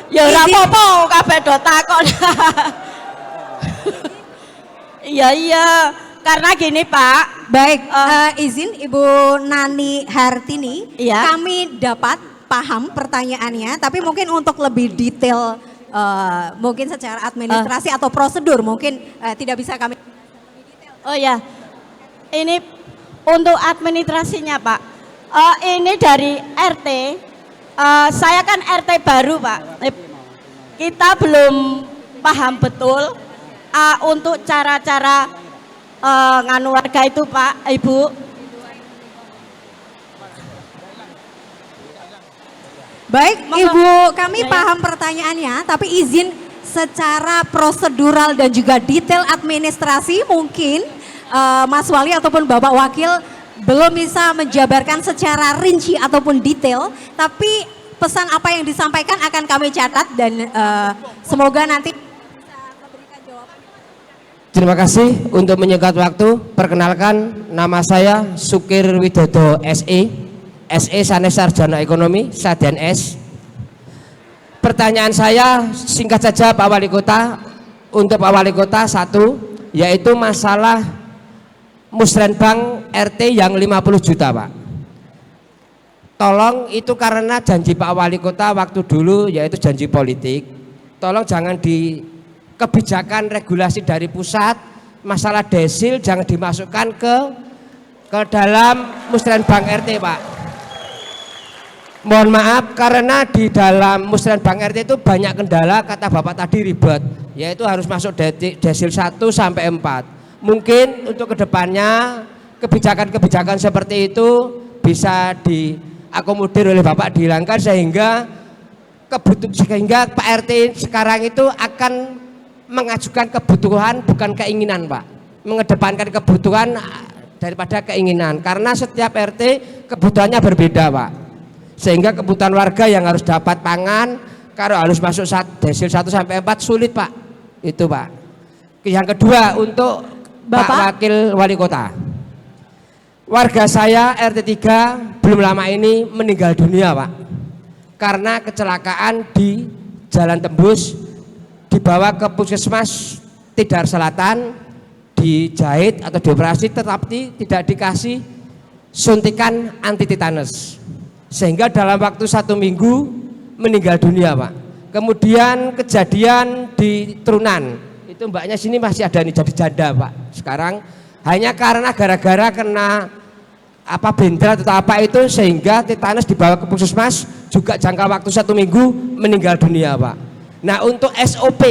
Ya ora apa-apa kabeh do takon. Iya, karena gini Pak. Baik, izin Ibu Nani Hartini, Iya. kami dapat paham pertanyaannya, tapi mungkin untuk lebih detail, mungkin secara administrasi atau prosedur mungkin tidak bisa kami. Oh ya, ini untuk administrasinya Pak. Ini dari RT. Saya kan RT baru Pak. Kita belum paham betul untuk cara-cara nganu warga itu Pak, Ibu. Baik, Ibu, kami paham pertanyaannya, tapi izin secara prosedural dan juga detail administrasi mungkin Mas Wali ataupun Bapak Wakil belum bisa menjabarkan secara rinci ataupun detail, tapi pesan apa yang disampaikan akan kami catat dan semoga nanti. Terima kasih untuk menyingkat waktu. Perkenalkan, nama saya Sukir Widodo SE Sanes Sarjana Ekonomi, Sarjan S. Pertanyaan saya singkat saja Pak Wali Kota. Untuk Pak Wali Kota satu, yaitu masalah Musrenbang RT yang 50 juta Pak. Tolong itu karena janji Pak Wali Kota waktu dulu, yaitu janji politik. Tolong jangan di kebijakan regulasi dari pusat, masalah desil jangan dimasukkan ke dalam Musrenbang RT Pak. Mohon maaf karena di dalam Musrenbang RT itu banyak kendala, kata Bapak tadi ribet, yaitu harus masuk desil 1 sampai 4. Mungkin untuk kedepannya kebijakan-kebijakan seperti itu bisa diakomodir oleh Bapak, dihilangkan sehingga Pak RT sekarang itu akan mengajukan kebutuhan bukan keinginan Pak, mengedepankan kebutuhan daripada keinginan, karena setiap RT kebutuhannya berbeda Pak, sehingga kebutuhan warga yang harus dapat pangan kalau harus masuk desil 1 sampai 4 sulit Pak, itu Pak. Yang kedua untuk Bapak Pak Wakil Wali Kota, warga saya RT 3 belum lama ini meninggal dunia Pak, karena kecelakaan di Jalan Tembus, dibawa ke puskesmas Tidar Selatan, dijahit atau dioperasi, tetapi tidak dikasih suntikan anti tetanus, sehingga dalam waktu 1 minggu meninggal dunia Pak. Kemudian kejadian di Trunan, itu mbaknya sini masih ada nih, jadi janda Pak sekarang, hanya karena gara-gara kena bentra atau apa itu, sehingga tetanus dibawa ke puskesmas, juga jangka waktu 1 minggu meninggal dunia Pak. Nah, untuk SOP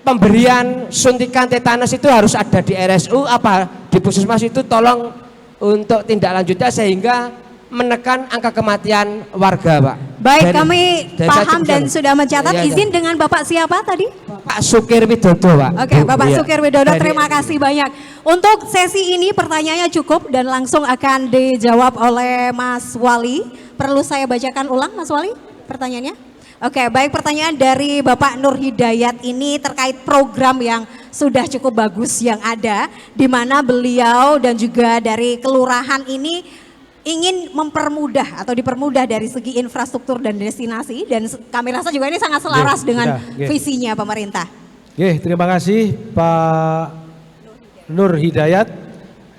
pemberian suntikan tetanus itu harus ada di RSU apa di puskesmas itu, tolong untuk tindak lanjutnya sehingga menekan angka kematian warga Pak. Baik, kami paham dan sudah mencatat. Izin dengan Bapak siapa tadi? Pak Sukir Widodo Pak. Oke, Bapak Sukir Widodo, terima kasih banyak. Untuk sesi ini pertanyaannya cukup dan langsung akan dijawab oleh Mas Wali. Perlu saya bacakan ulang Mas Wali pertanyaannya? Oke, baik, pertanyaan dari Bapak Nur Hidayat ini terkait program yang sudah cukup bagus yang ada, di mana beliau dan juga dari kelurahan ini ingin mempermudah atau dipermudah dari segi infrastruktur dan destinasi, dan kami rasa juga ini sangat selaras dengan visinya pemerintah. Terima kasih Pak Nur Hidayat,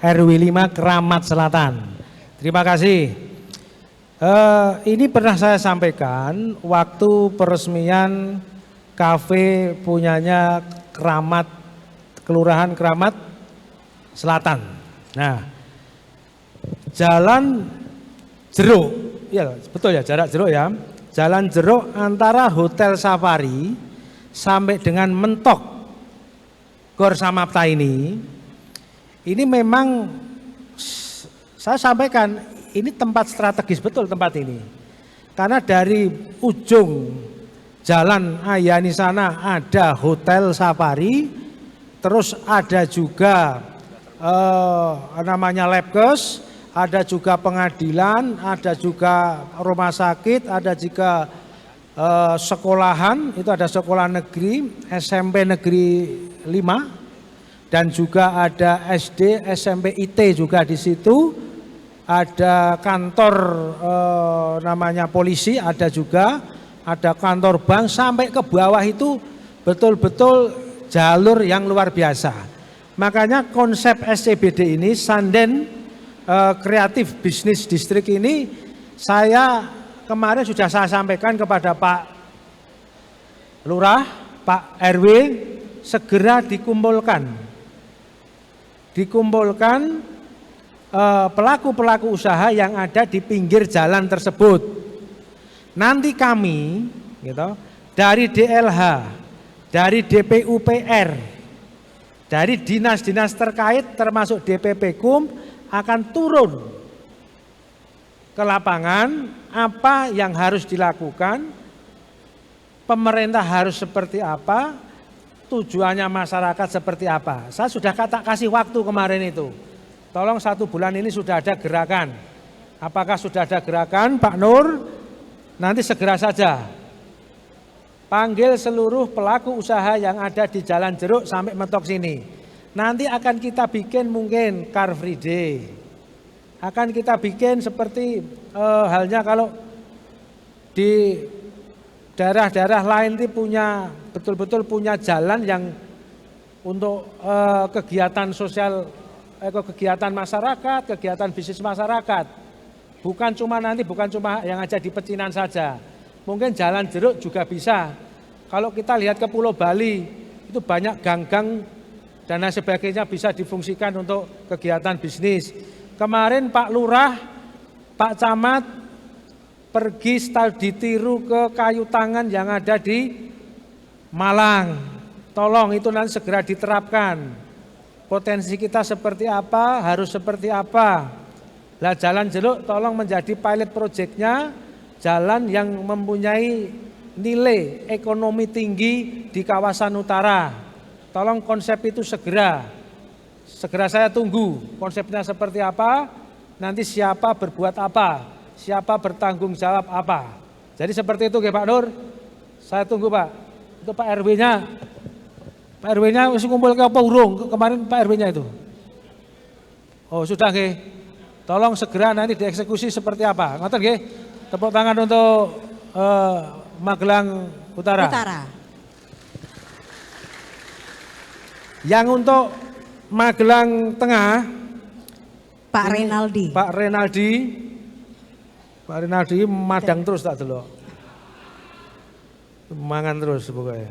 RW 5 Keramat Selatan. Terima kasih. Ini pernah saya sampaikan waktu peresmian kafe punyanya Keramat, Kelurahan Keramat Selatan. Nah, Jalan Jeruk, ya betul ya, jarak Jeruk ya. Jalan Jeruk antara Hotel Safari sampai dengan Mentok Gor Samapta ini memang saya sampaikan, ini tempat strategis betul tempat ini, karena dari ujung Jalan Ayani sana ada Hotel Safari, terus ada juga namanya Labkes, ada juga pengadilan, ada juga rumah sakit, ada juga sekolahan, itu ada sekolah negeri, SMP Negeri 5, dan juga ada SD, SMP IT juga di situ. ada kantor namanya polisi, ada juga, ada kantor bank, sampai ke bawah itu betul-betul jalur yang luar biasa. Makanya konsep SCBD ini, Sanden Creative Business District ini, saya kemarin sudah saya sampaikan kepada Pak Lurah, Pak RW, segera dikumpulkan pelaku-pelaku usaha yang ada di pinggir jalan tersebut. Nanti kami gitu, dari DLH, dari DPUPR, dari dinas-dinas terkait termasuk DPP-KUM akan turun ke lapangan, apa yang harus dilakukan, pemerintah harus seperti apa, tujuannya masyarakat seperti apa. Saya sudah kasih waktu kemarin itu. Tolong 1 bulan ini sudah ada gerakan. Apakah sudah ada gerakan, Pak Nur? Nanti segera saja panggil seluruh pelaku usaha yang ada di Jalan Jeruk sampai mentok sini. Nanti akan kita bikin mungkin Car Free Day. Akan kita bikin seperti halnya kalau di daerah-daerah lain itu punya betul-betul punya jalan yang untuk kegiatan sosial, kegiatan masyarakat, kegiatan bisnis masyarakat. Bukan cuma yang ada di Pecinan saja. Mungkin Jalan Jeruk juga bisa. Kalau kita lihat ke Pulau Bali, itu banyak gang-gang dan lain sebagainya bisa difungsikan untuk kegiatan bisnis. Kemarin Pak Lurah, Pak Camat pergi ditiru ke kayu tangan yang ada di Malang. Tolong itu nanti segera diterapkan. Potensi kita seperti apa, harus seperti apa. Lah Jalan Jeruk tolong menjadi pilot projectnya, jalan yang mempunyai nilai ekonomi tinggi di kawasan utara. Tolong konsep itu segera saya tunggu konsepnya seperti apa, nanti siapa berbuat apa, siapa bertanggung jawab apa. Jadi seperti itu Pak Nur, saya tunggu Pak. Itu Pak RW-nya, Pak RW-nya masih kumpul ke apa urung kemarin Pak RW-nya itu? Oh sudah nggih. Tolong segera nanti dieksekusi seperti apa. Ngoten nggih. Tepuk tangan untuk Magelang Utara. Yang untuk Magelang Tengah Pak Renaldi. Pak Renaldi madang terus tak delok. Mangan terus pokoknya.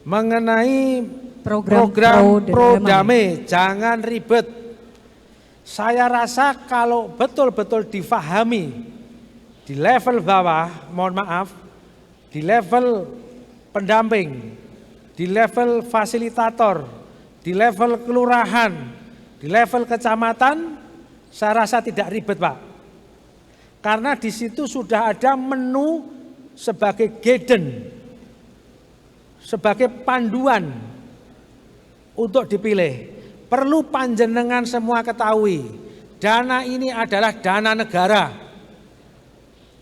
Mengenai program Prodame, jangan ribet. Saya rasa kalau betul-betul difahami di level bawah, mohon maaf, di level pendamping, di level fasilitator, di level kelurahan, di level kecamatan, saya rasa tidak ribet Pak. Karena di situ sudah ada menu sebagai guidance, sebagai panduan untuk dipilih. Perlu panjenengan semua ketahui, dana ini adalah dana negara.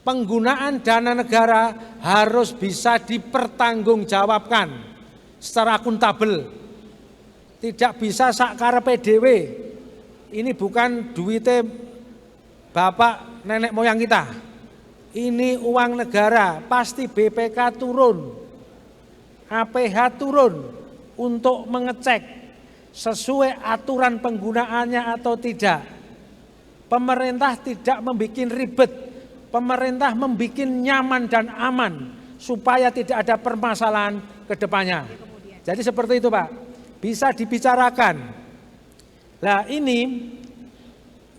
Penggunaan dana negara harus bisa dipertanggungjawabkan secara akuntabel. Tidak bisa sakkarepe dhewe. Ini bukan duitnya bapak nenek moyang kita. Ini uang negara, pasti BPK turun, APH turun untuk mengecek sesuai aturan penggunaannya atau tidak. Pemerintah tidak membuat ribet, pemerintah membuat nyaman dan aman supaya tidak ada permasalahan ke depannya. Jadi seperti itu Pak, bisa dibicarakan. Nah ini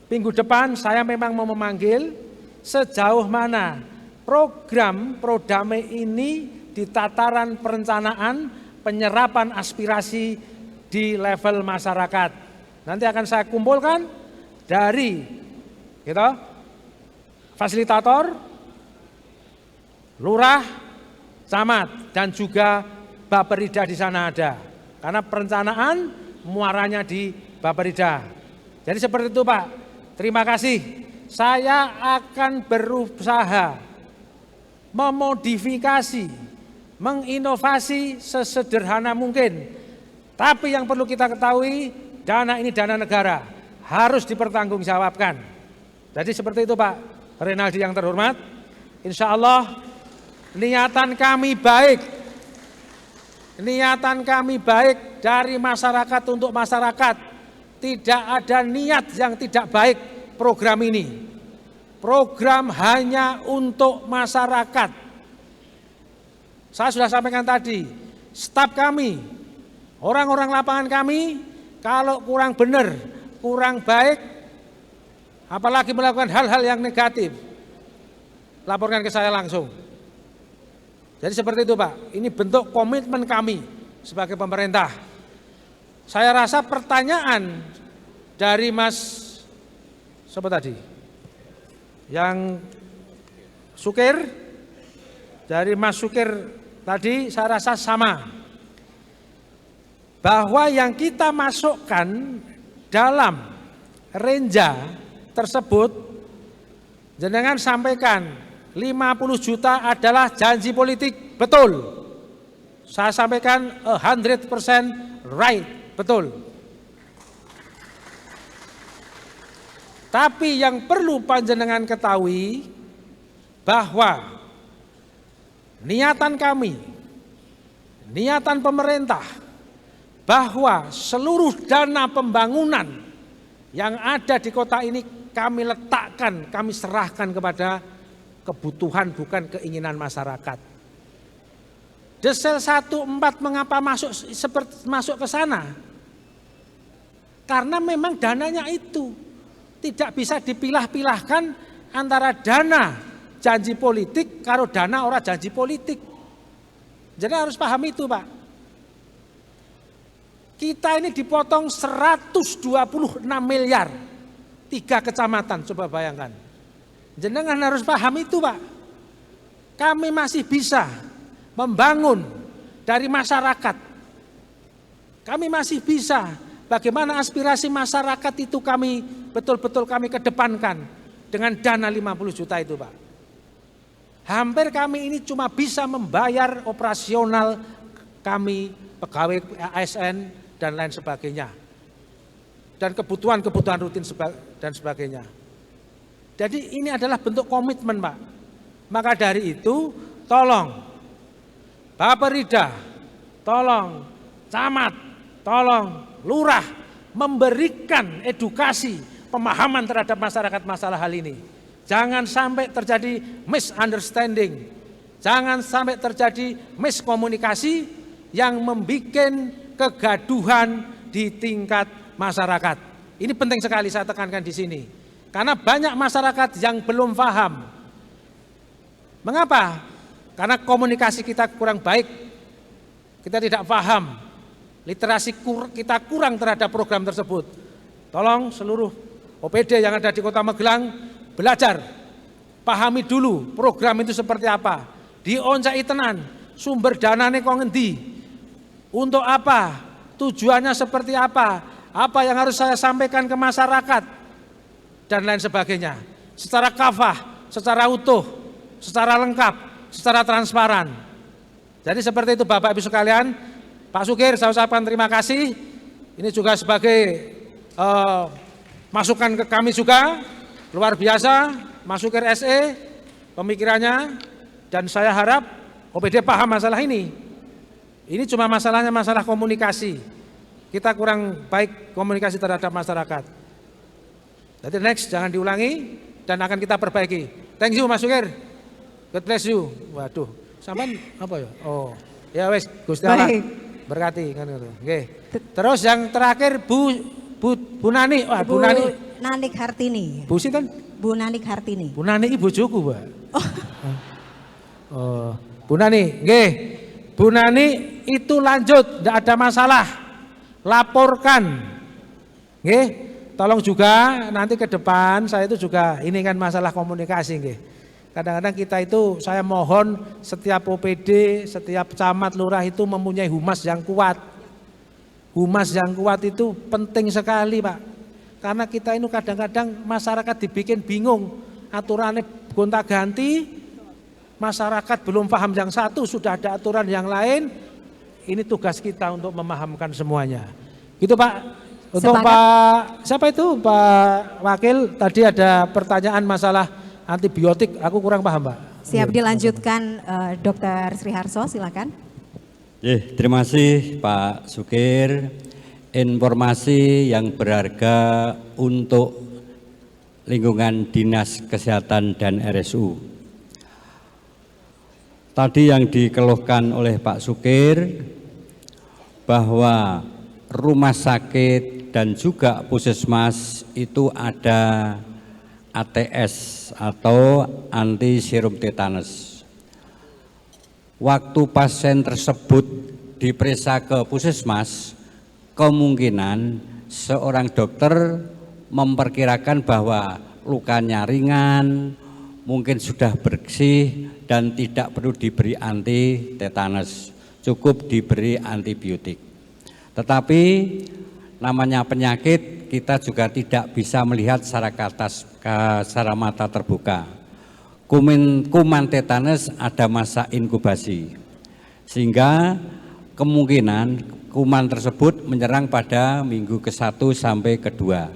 minggu depan saya memang mau memanggil sejauh mana program Prodame ini di tataran perencanaan penyerapan aspirasi di level masyarakat. Nanti akan saya kumpulkan dari fasilitator, lurah, camat, dan juga Baperida di sana ada. Karena perencanaan muaranya di Baperida. Jadi seperti itu Pak. Terima kasih. Saya akan berusaha memodifikasi, menginovasi sesederhana mungkin. Tapi yang perlu kita ketahui, dana ini dana negara, harus dipertanggungjawabkan. Jadi seperti itu Pak Renaldi yang terhormat. Insya Allah niatan kami baik. Niatan kami baik dari masyarakat untuk masyarakat. Tidak ada niat yang tidak baik program ini. Program hanya untuk masyarakat. Saya sudah sampaikan tadi, staf kami, orang-orang lapangan kami, kalau kurang benar, kurang baik, apalagi melakukan hal-hal yang negatif, laporkan ke saya langsung. Jadi seperti itu Pak, ini bentuk komitmen kami sebagai pemerintah. Saya rasa pertanyaan dari Mas, siapa tadi? Yang Sukir, dari Mas Sukir tadi saya rasa sama. Bahwa yang kita masukkan dalam renja tersebut, jenengan sampaikan 50 juta adalah janji politik, betul. Saya sampaikan 100% right, betul. Tapi yang perlu panjenengan ketahui bahwa niatan kami, niatan pemerintah, bahwa seluruh dana pembangunan yang ada di kota ini kami letakkan, kami serahkan kepada kebutuhan bukan keinginan masyarakat. Desel 14 mengapa masuk ke sana? Karena memang dananya itu tidak bisa dipilah-pilahkan antara dana janji politik karo dana orang janji politik. Jadi harus paham itu Pak. Kita ini dipotong 126 miliar, 3 kecamatan, coba bayangkan. Jenengan harus paham itu Pak. Kami masih bisa membangun dari masyarakat. Kami masih bisa bagaimana aspirasi masyarakat itu kami betul-betul kami kedepankan dengan dana 50 juta itu Pak. Hampir kami ini cuma bisa membayar operasional kami, pegawai ASN dan lain sebagainya. Dan kebutuhan-kebutuhan rutin dan sebagainya. Jadi ini adalah bentuk komitmen Pak. Maka dari itu tolong Baperida, tolong camat, tolong lurah memberikan edukasi pemahaman terhadap masyarakat masalah hal ini. Jangan sampai terjadi misunderstanding. Jangan sampai terjadi miskomunikasi yang membuat kegaduhan di tingkat masyarakat. Ini penting sekali saya tekankan di sini. Karena banyak masyarakat yang belum paham. Mengapa? Karena komunikasi kita kurang baik. Kita tidak paham. Literasi kita kurang terhadap program tersebut. Tolong seluruh OPD yang ada di Kota Magelang belajar, pahami dulu program itu seperti apa, dioncai tenan, sumber dananya kok ngendi, untuk apa, tujuannya seperti apa yang harus saya sampaikan ke masyarakat, dan lain sebagainya, secara kafah, secara utuh, secara lengkap, secara transparan. Jadi seperti itu Bapak Ibu sekalian. Pak Sukir, saya ucapkan terima kasih. Ini juga sebagai masukan ke kami juga, luar biasa, Mas Sukir SE, pemikirannya, dan saya harap OPD paham masalah ini. Ini cuma masalahnya masalah komunikasi. Kita kurang baik komunikasi terhadap masyarakat. Jadi next, jangan diulangi, dan akan kita perbaiki. Thank you Mas Sukir, God bless you. Waduh, sampean apa ya? Oh, ya wes, Gusti Allah berkati kan gitu. Oke. Terus yang terakhir Bu Nani, wah Bu Nani. Nanik Hartini. Bu sinten? Bu Nanik Hartini. Bu Nani iki bojoku, Mbak. Oh, Bu Nani, nggih. Bu Nani itu lanjut, tidak ada masalah. Laporkan. Nggih. Tolong juga nanti ke depan saya itu juga ini kan masalah komunikasi nggih. Kadang-kadang kita itu saya mohon setiap OPD, setiap camat lurah itu mempunyai humas yang kuat. Humas yang kuat itu penting sekali Pak. Karena kita ini kadang-kadang masyarakat dibikin bingung. Aturannya gonta-ganti, masyarakat belum paham yang satu, sudah ada aturan yang lain. Ini tugas kita untuk memahamkan semuanya. Gitu Pak, Untuk Pak, siapa itu Pak Wakil, tadi ada pertanyaan masalah antibiotik, aku kurang paham Pak. Siap dilanjutkan Dr. Sriharso, silakan. Terima kasih Pak Sukir. Informasi yang berharga untuk lingkungan Dinas Kesehatan dan RSU. Tadi yang dikeluhkan oleh Pak Sukir bahwa rumah sakit dan juga puskesmas itu ada ATS atau anti serum tetanus. Waktu pasien tersebut diperiksa ke puskesmas, kemungkinan seorang dokter memperkirakan bahwa lukanya ringan, mungkin sudah bersih dan tidak perlu diberi anti tetanus, cukup diberi antibiotik. Tetapi namanya penyakit kita juga tidak bisa melihat secara mata terbuka. Kuman tetanus ada masa inkubasi, sehingga kemungkinan kuman tersebut menyerang pada minggu ke-1 sampai ke-2.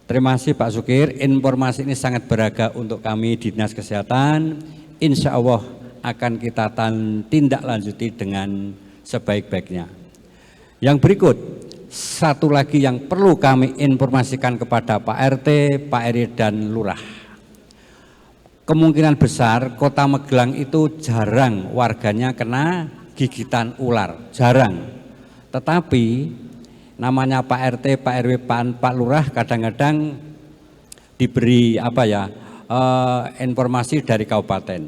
Terima kasih Pak Sukir, informasi ini sangat berharga untuk kami Dinas Kesehatan. Insya Allah akan kita tindak lanjuti dengan sebaik-baiknya. Yang berikut, satu lagi yang perlu kami informasikan kepada Pak RT, Pak RW dan Lurah. Kemungkinan besar Kota Magelang itu jarang warganya kena gigitan ular, jarang. Tetapi namanya Pak RT, Pak RW, Pak Lurah kadang-kadang diberi informasi dari kabupaten.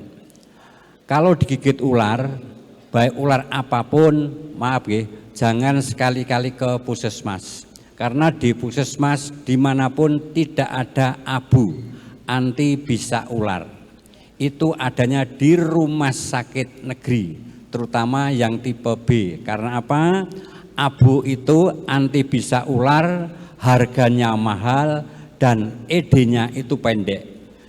Kalau digigit ular, baik ular apapun, maaf ya, jangan sekali-kali ke puskesmas. Karena di puskesmas dimanapun tidak ada abu anti bisa ular. Itu adanya di rumah sakit negeri, terutama yang tipe B. Karena apa? Abu itu anti bisa ular, harganya mahal dan ED-nya itu pendek.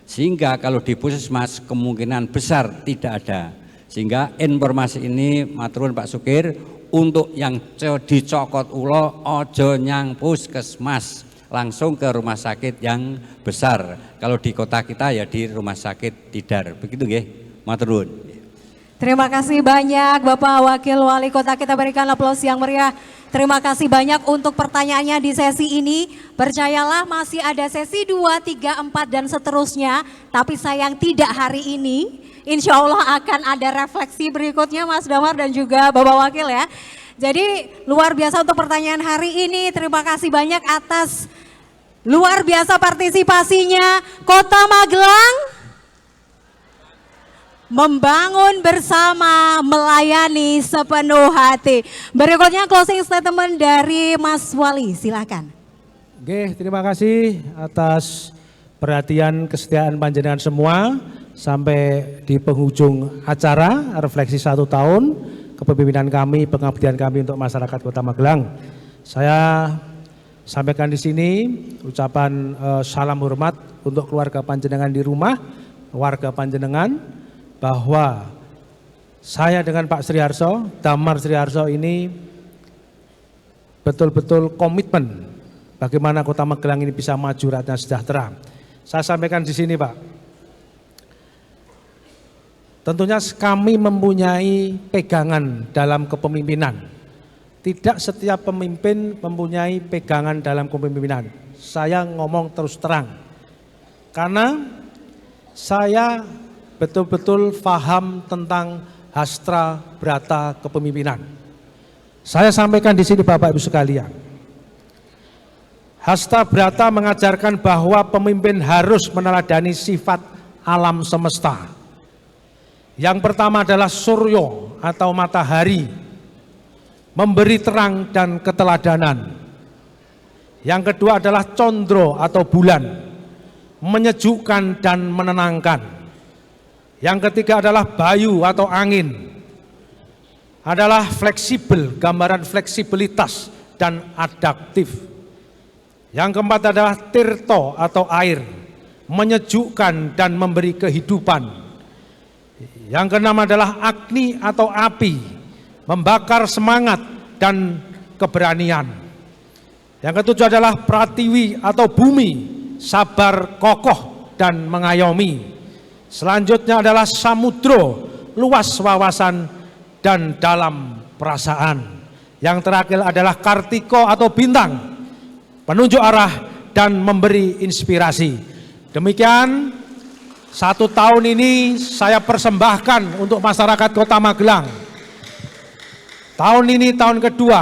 Sehingga kalau di puskesmas kemungkinan besar tidak ada. Sehingga informasi ini maturun Pak Sukir, untuk yang dicokot ulo ojo nyang puskesmas, langsung ke rumah sakit yang besar. Kalau di kota kita ya di rumah sakit Tidar. Begitu nggih, maturun. Terima kasih banyak Bapak Wakil Wali Kota, kita berikan aplaus yang meriah. Terima kasih banyak untuk pertanyaannya di sesi ini. Percayalah masih ada sesi 2, 3, 4 dan seterusnya. Tapi sayang tidak hari ini. Insya Allah akan ada refleksi berikutnya Mas Damar dan juga Bapak Wakil ya. Jadi luar biasa untuk pertanyaan hari ini. Terima kasih banyak atas luar biasa partisipasinya. Kota Magelang membangun bersama, melayani sepenuh hati. Berikutnya closing statement dari Mas Wali, silakan. Oke, terima kasih atas perhatian kesetiaan panjenengan semua sampai di penghujung acara refleksi 1 tahun kepemimpinan kami, pengabdian kami untuk masyarakat Kota Magelang. Saya sampaikan di sini ucapan salam hormat untuk keluarga panjenengan di rumah, warga panjenengan, bahwa saya dengan Pak Sriharso, Damar Sriharso ini betul-betul komitmen bagaimana Kota Magelang ini bisa maju rakyat sejahtera. Saya sampaikan di sini Pak, tentunya kami mempunyai pegangan dalam kepemimpinan. Tidak setiap pemimpin mempunyai pegangan dalam kepemimpinan. Saya ngomong terus terang, karena saya betul-betul paham tentang hastra brata kepemimpinan. Saya sampaikan di sini Bapak Ibu sekalian. Hastra brata mengajarkan bahwa pemimpin harus meneladani sifat alam semesta. Yang pertama adalah suryo atau matahari, memberi terang dan keteladanan. Yang kedua adalah condro atau bulan, menyejukkan dan menenangkan. Yang ketiga adalah bayu atau angin, adalah fleksibel, gambaran fleksibilitas dan adaptif. Yang keempat adalah tirto atau air, menyejukkan dan memberi kehidupan. Yang keenam adalah agni atau api, membakar semangat dan keberanian. Yang ketujuh adalah Pratiwi atau bumi, sabar, kokoh, dan mengayomi. Selanjutnya adalah Samudro, luas wawasan dan dalam perasaan. Yang terakhir adalah Kartiko atau bintang, penunjuk arah dan memberi inspirasi. Demikian 1 tahun ini saya persembahkan untuk masyarakat Kota Magelang. Tahun ini tahun kedua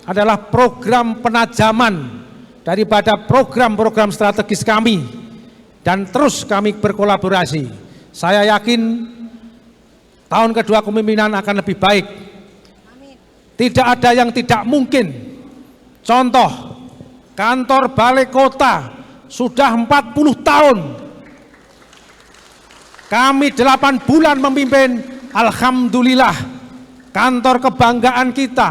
adalah program penajaman daripada program-program strategis kami dan terus kami berkolaborasi. Saya yakin tahun kedua kepemimpinan akan lebih baik. Tidak ada yang tidak mungkin. Contoh, kantor balai kota sudah 40 tahun. Kami 8 bulan memimpin, alhamdulillah, kantor kebanggaan kita.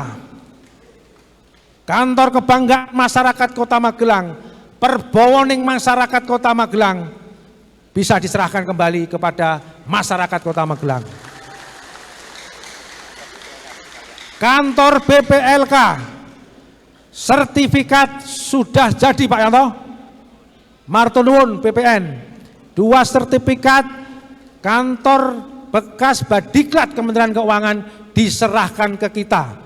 Kantor kebanggaan masyarakat Kota Magelang, perbowoning masyarakat Kota Magelang bisa diserahkan kembali kepada masyarakat Kota Magelang. Kantor BPLK, sertifikat sudah jadi Pak Yanto. Martonuwun BPN, 2 sertifikat kantor bekas Badiklat Kementerian Keuangan diserahkan ke kita.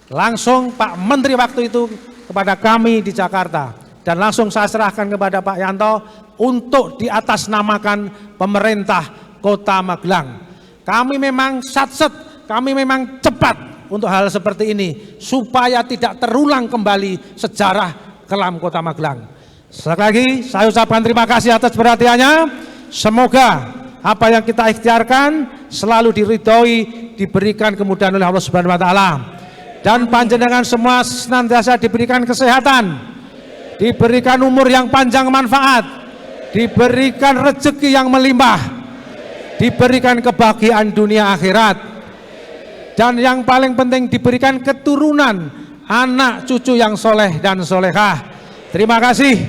Langsung Pak Menteri waktu itu kepada kami di Jakarta. Dan langsung saya serahkan kepada Pak Yanto untuk diatasnamakan pemerintah Kota Magelang. Kami memang satset, kami memang cepat untuk hal seperti ini supaya tidak terulang kembali sejarah kelam Kota Magelang. Sekali lagi saya ucapkan terima kasih atas perhatiannya. Semoga apa yang kita ikhtiarkan selalu diridhoi, diberikan kemudahan oleh Allah Subhanahu wa taala. Dan panjenengan semua senantiasa diberikan kesehatan, diberikan umur yang panjang manfaat, diberikan rezeki yang melimpah, diberikan kebahagiaan dunia akhirat. Dan yang paling penting diberikan keturunan, anak cucu yang soleh dan solehah. Terima kasih.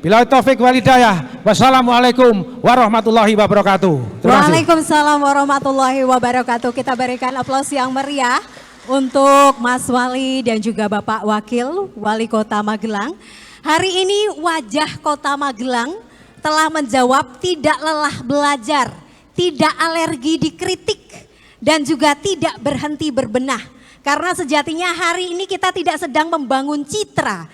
Billahi taufik wal hidayah. Wassalamualaikum warahmatullahi wabarakatuh. Waalaikumsalam warahmatullahi wabarakatuh. Kita berikan aplaus yang meriah untuk Mas Wali dan juga Bapak Wakil Wali Kota Magelang. Hari ini wajah Kota Magelang telah menjawab tidak lelah belajar, tidak alergi dikritik, dan juga tidak berhenti berbenah. Karena sejatinya hari ini kita tidak sedang membangun citra,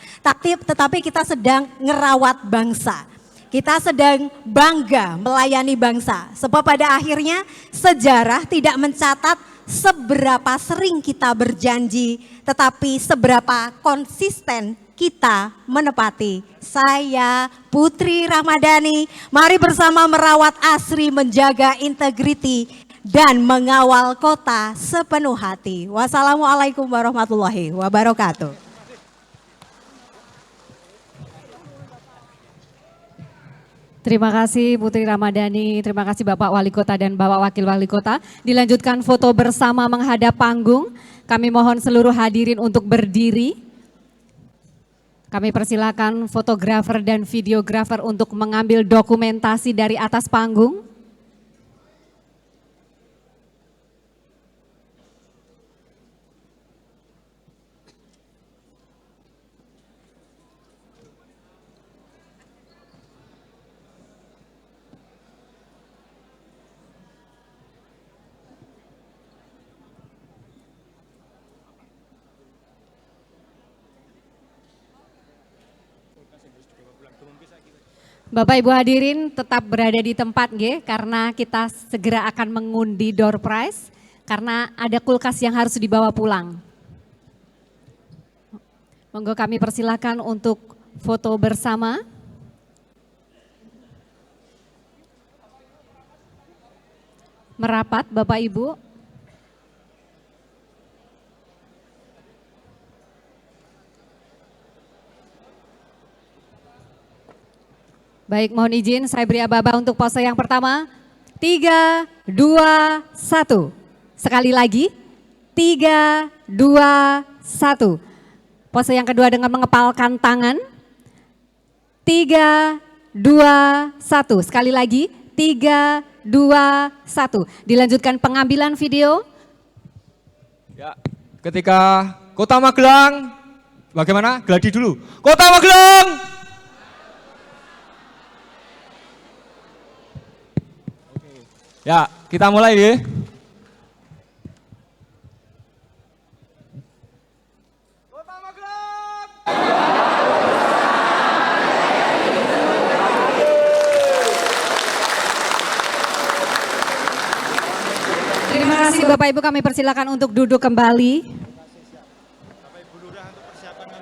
tetapi kita sedang ngerawat bangsa. Kita sedang bangga melayani bangsa. Sebab pada akhirnya sejarah tidak mencatat seberapa sering kita berjanji, tetapi seberapa konsisten kita menepati. Saya Putri Ramadhani, mari bersama merawat asri, menjaga integriti, dan mengawal kota sepenuh hati. Wassalamualaikum warahmatullahi wabarakatuh. Terima kasih Putri Ramadhani, terima kasih Bapak Wali Kota dan Bapak Wakil Wali Kota. Dilanjutkan foto bersama menghadap panggung. Kami mohon seluruh hadirin untuk berdiri. Kami persilakan fotografer dan videografer untuk mengambil dokumentasi dari atas panggung. Bapak Ibu hadirin tetap berada di tempat nggih, karena kita segera akan mengundi door prize karena ada kulkas yang harus dibawa pulang. Monggo kami persilakan untuk foto bersama. Merapat Bapak Ibu. Baik, mohon izin saya beri aba-aba untuk pose yang pertama. 3, 2, 1. Sekali lagi. 3, 2, 1. Pose yang kedua dengan mengepalkan tangan. 3, 2, 1. Sekali lagi. 3, 2, 1. Dilanjutkan pengambilan video. Ya, ketika Kota Magelang Bagaimana? Gladi dulu. Kota Magelang. Ya, kita mulai ya. Terima kasih Bapak Ibu, kami persilakan untuk duduk kembali.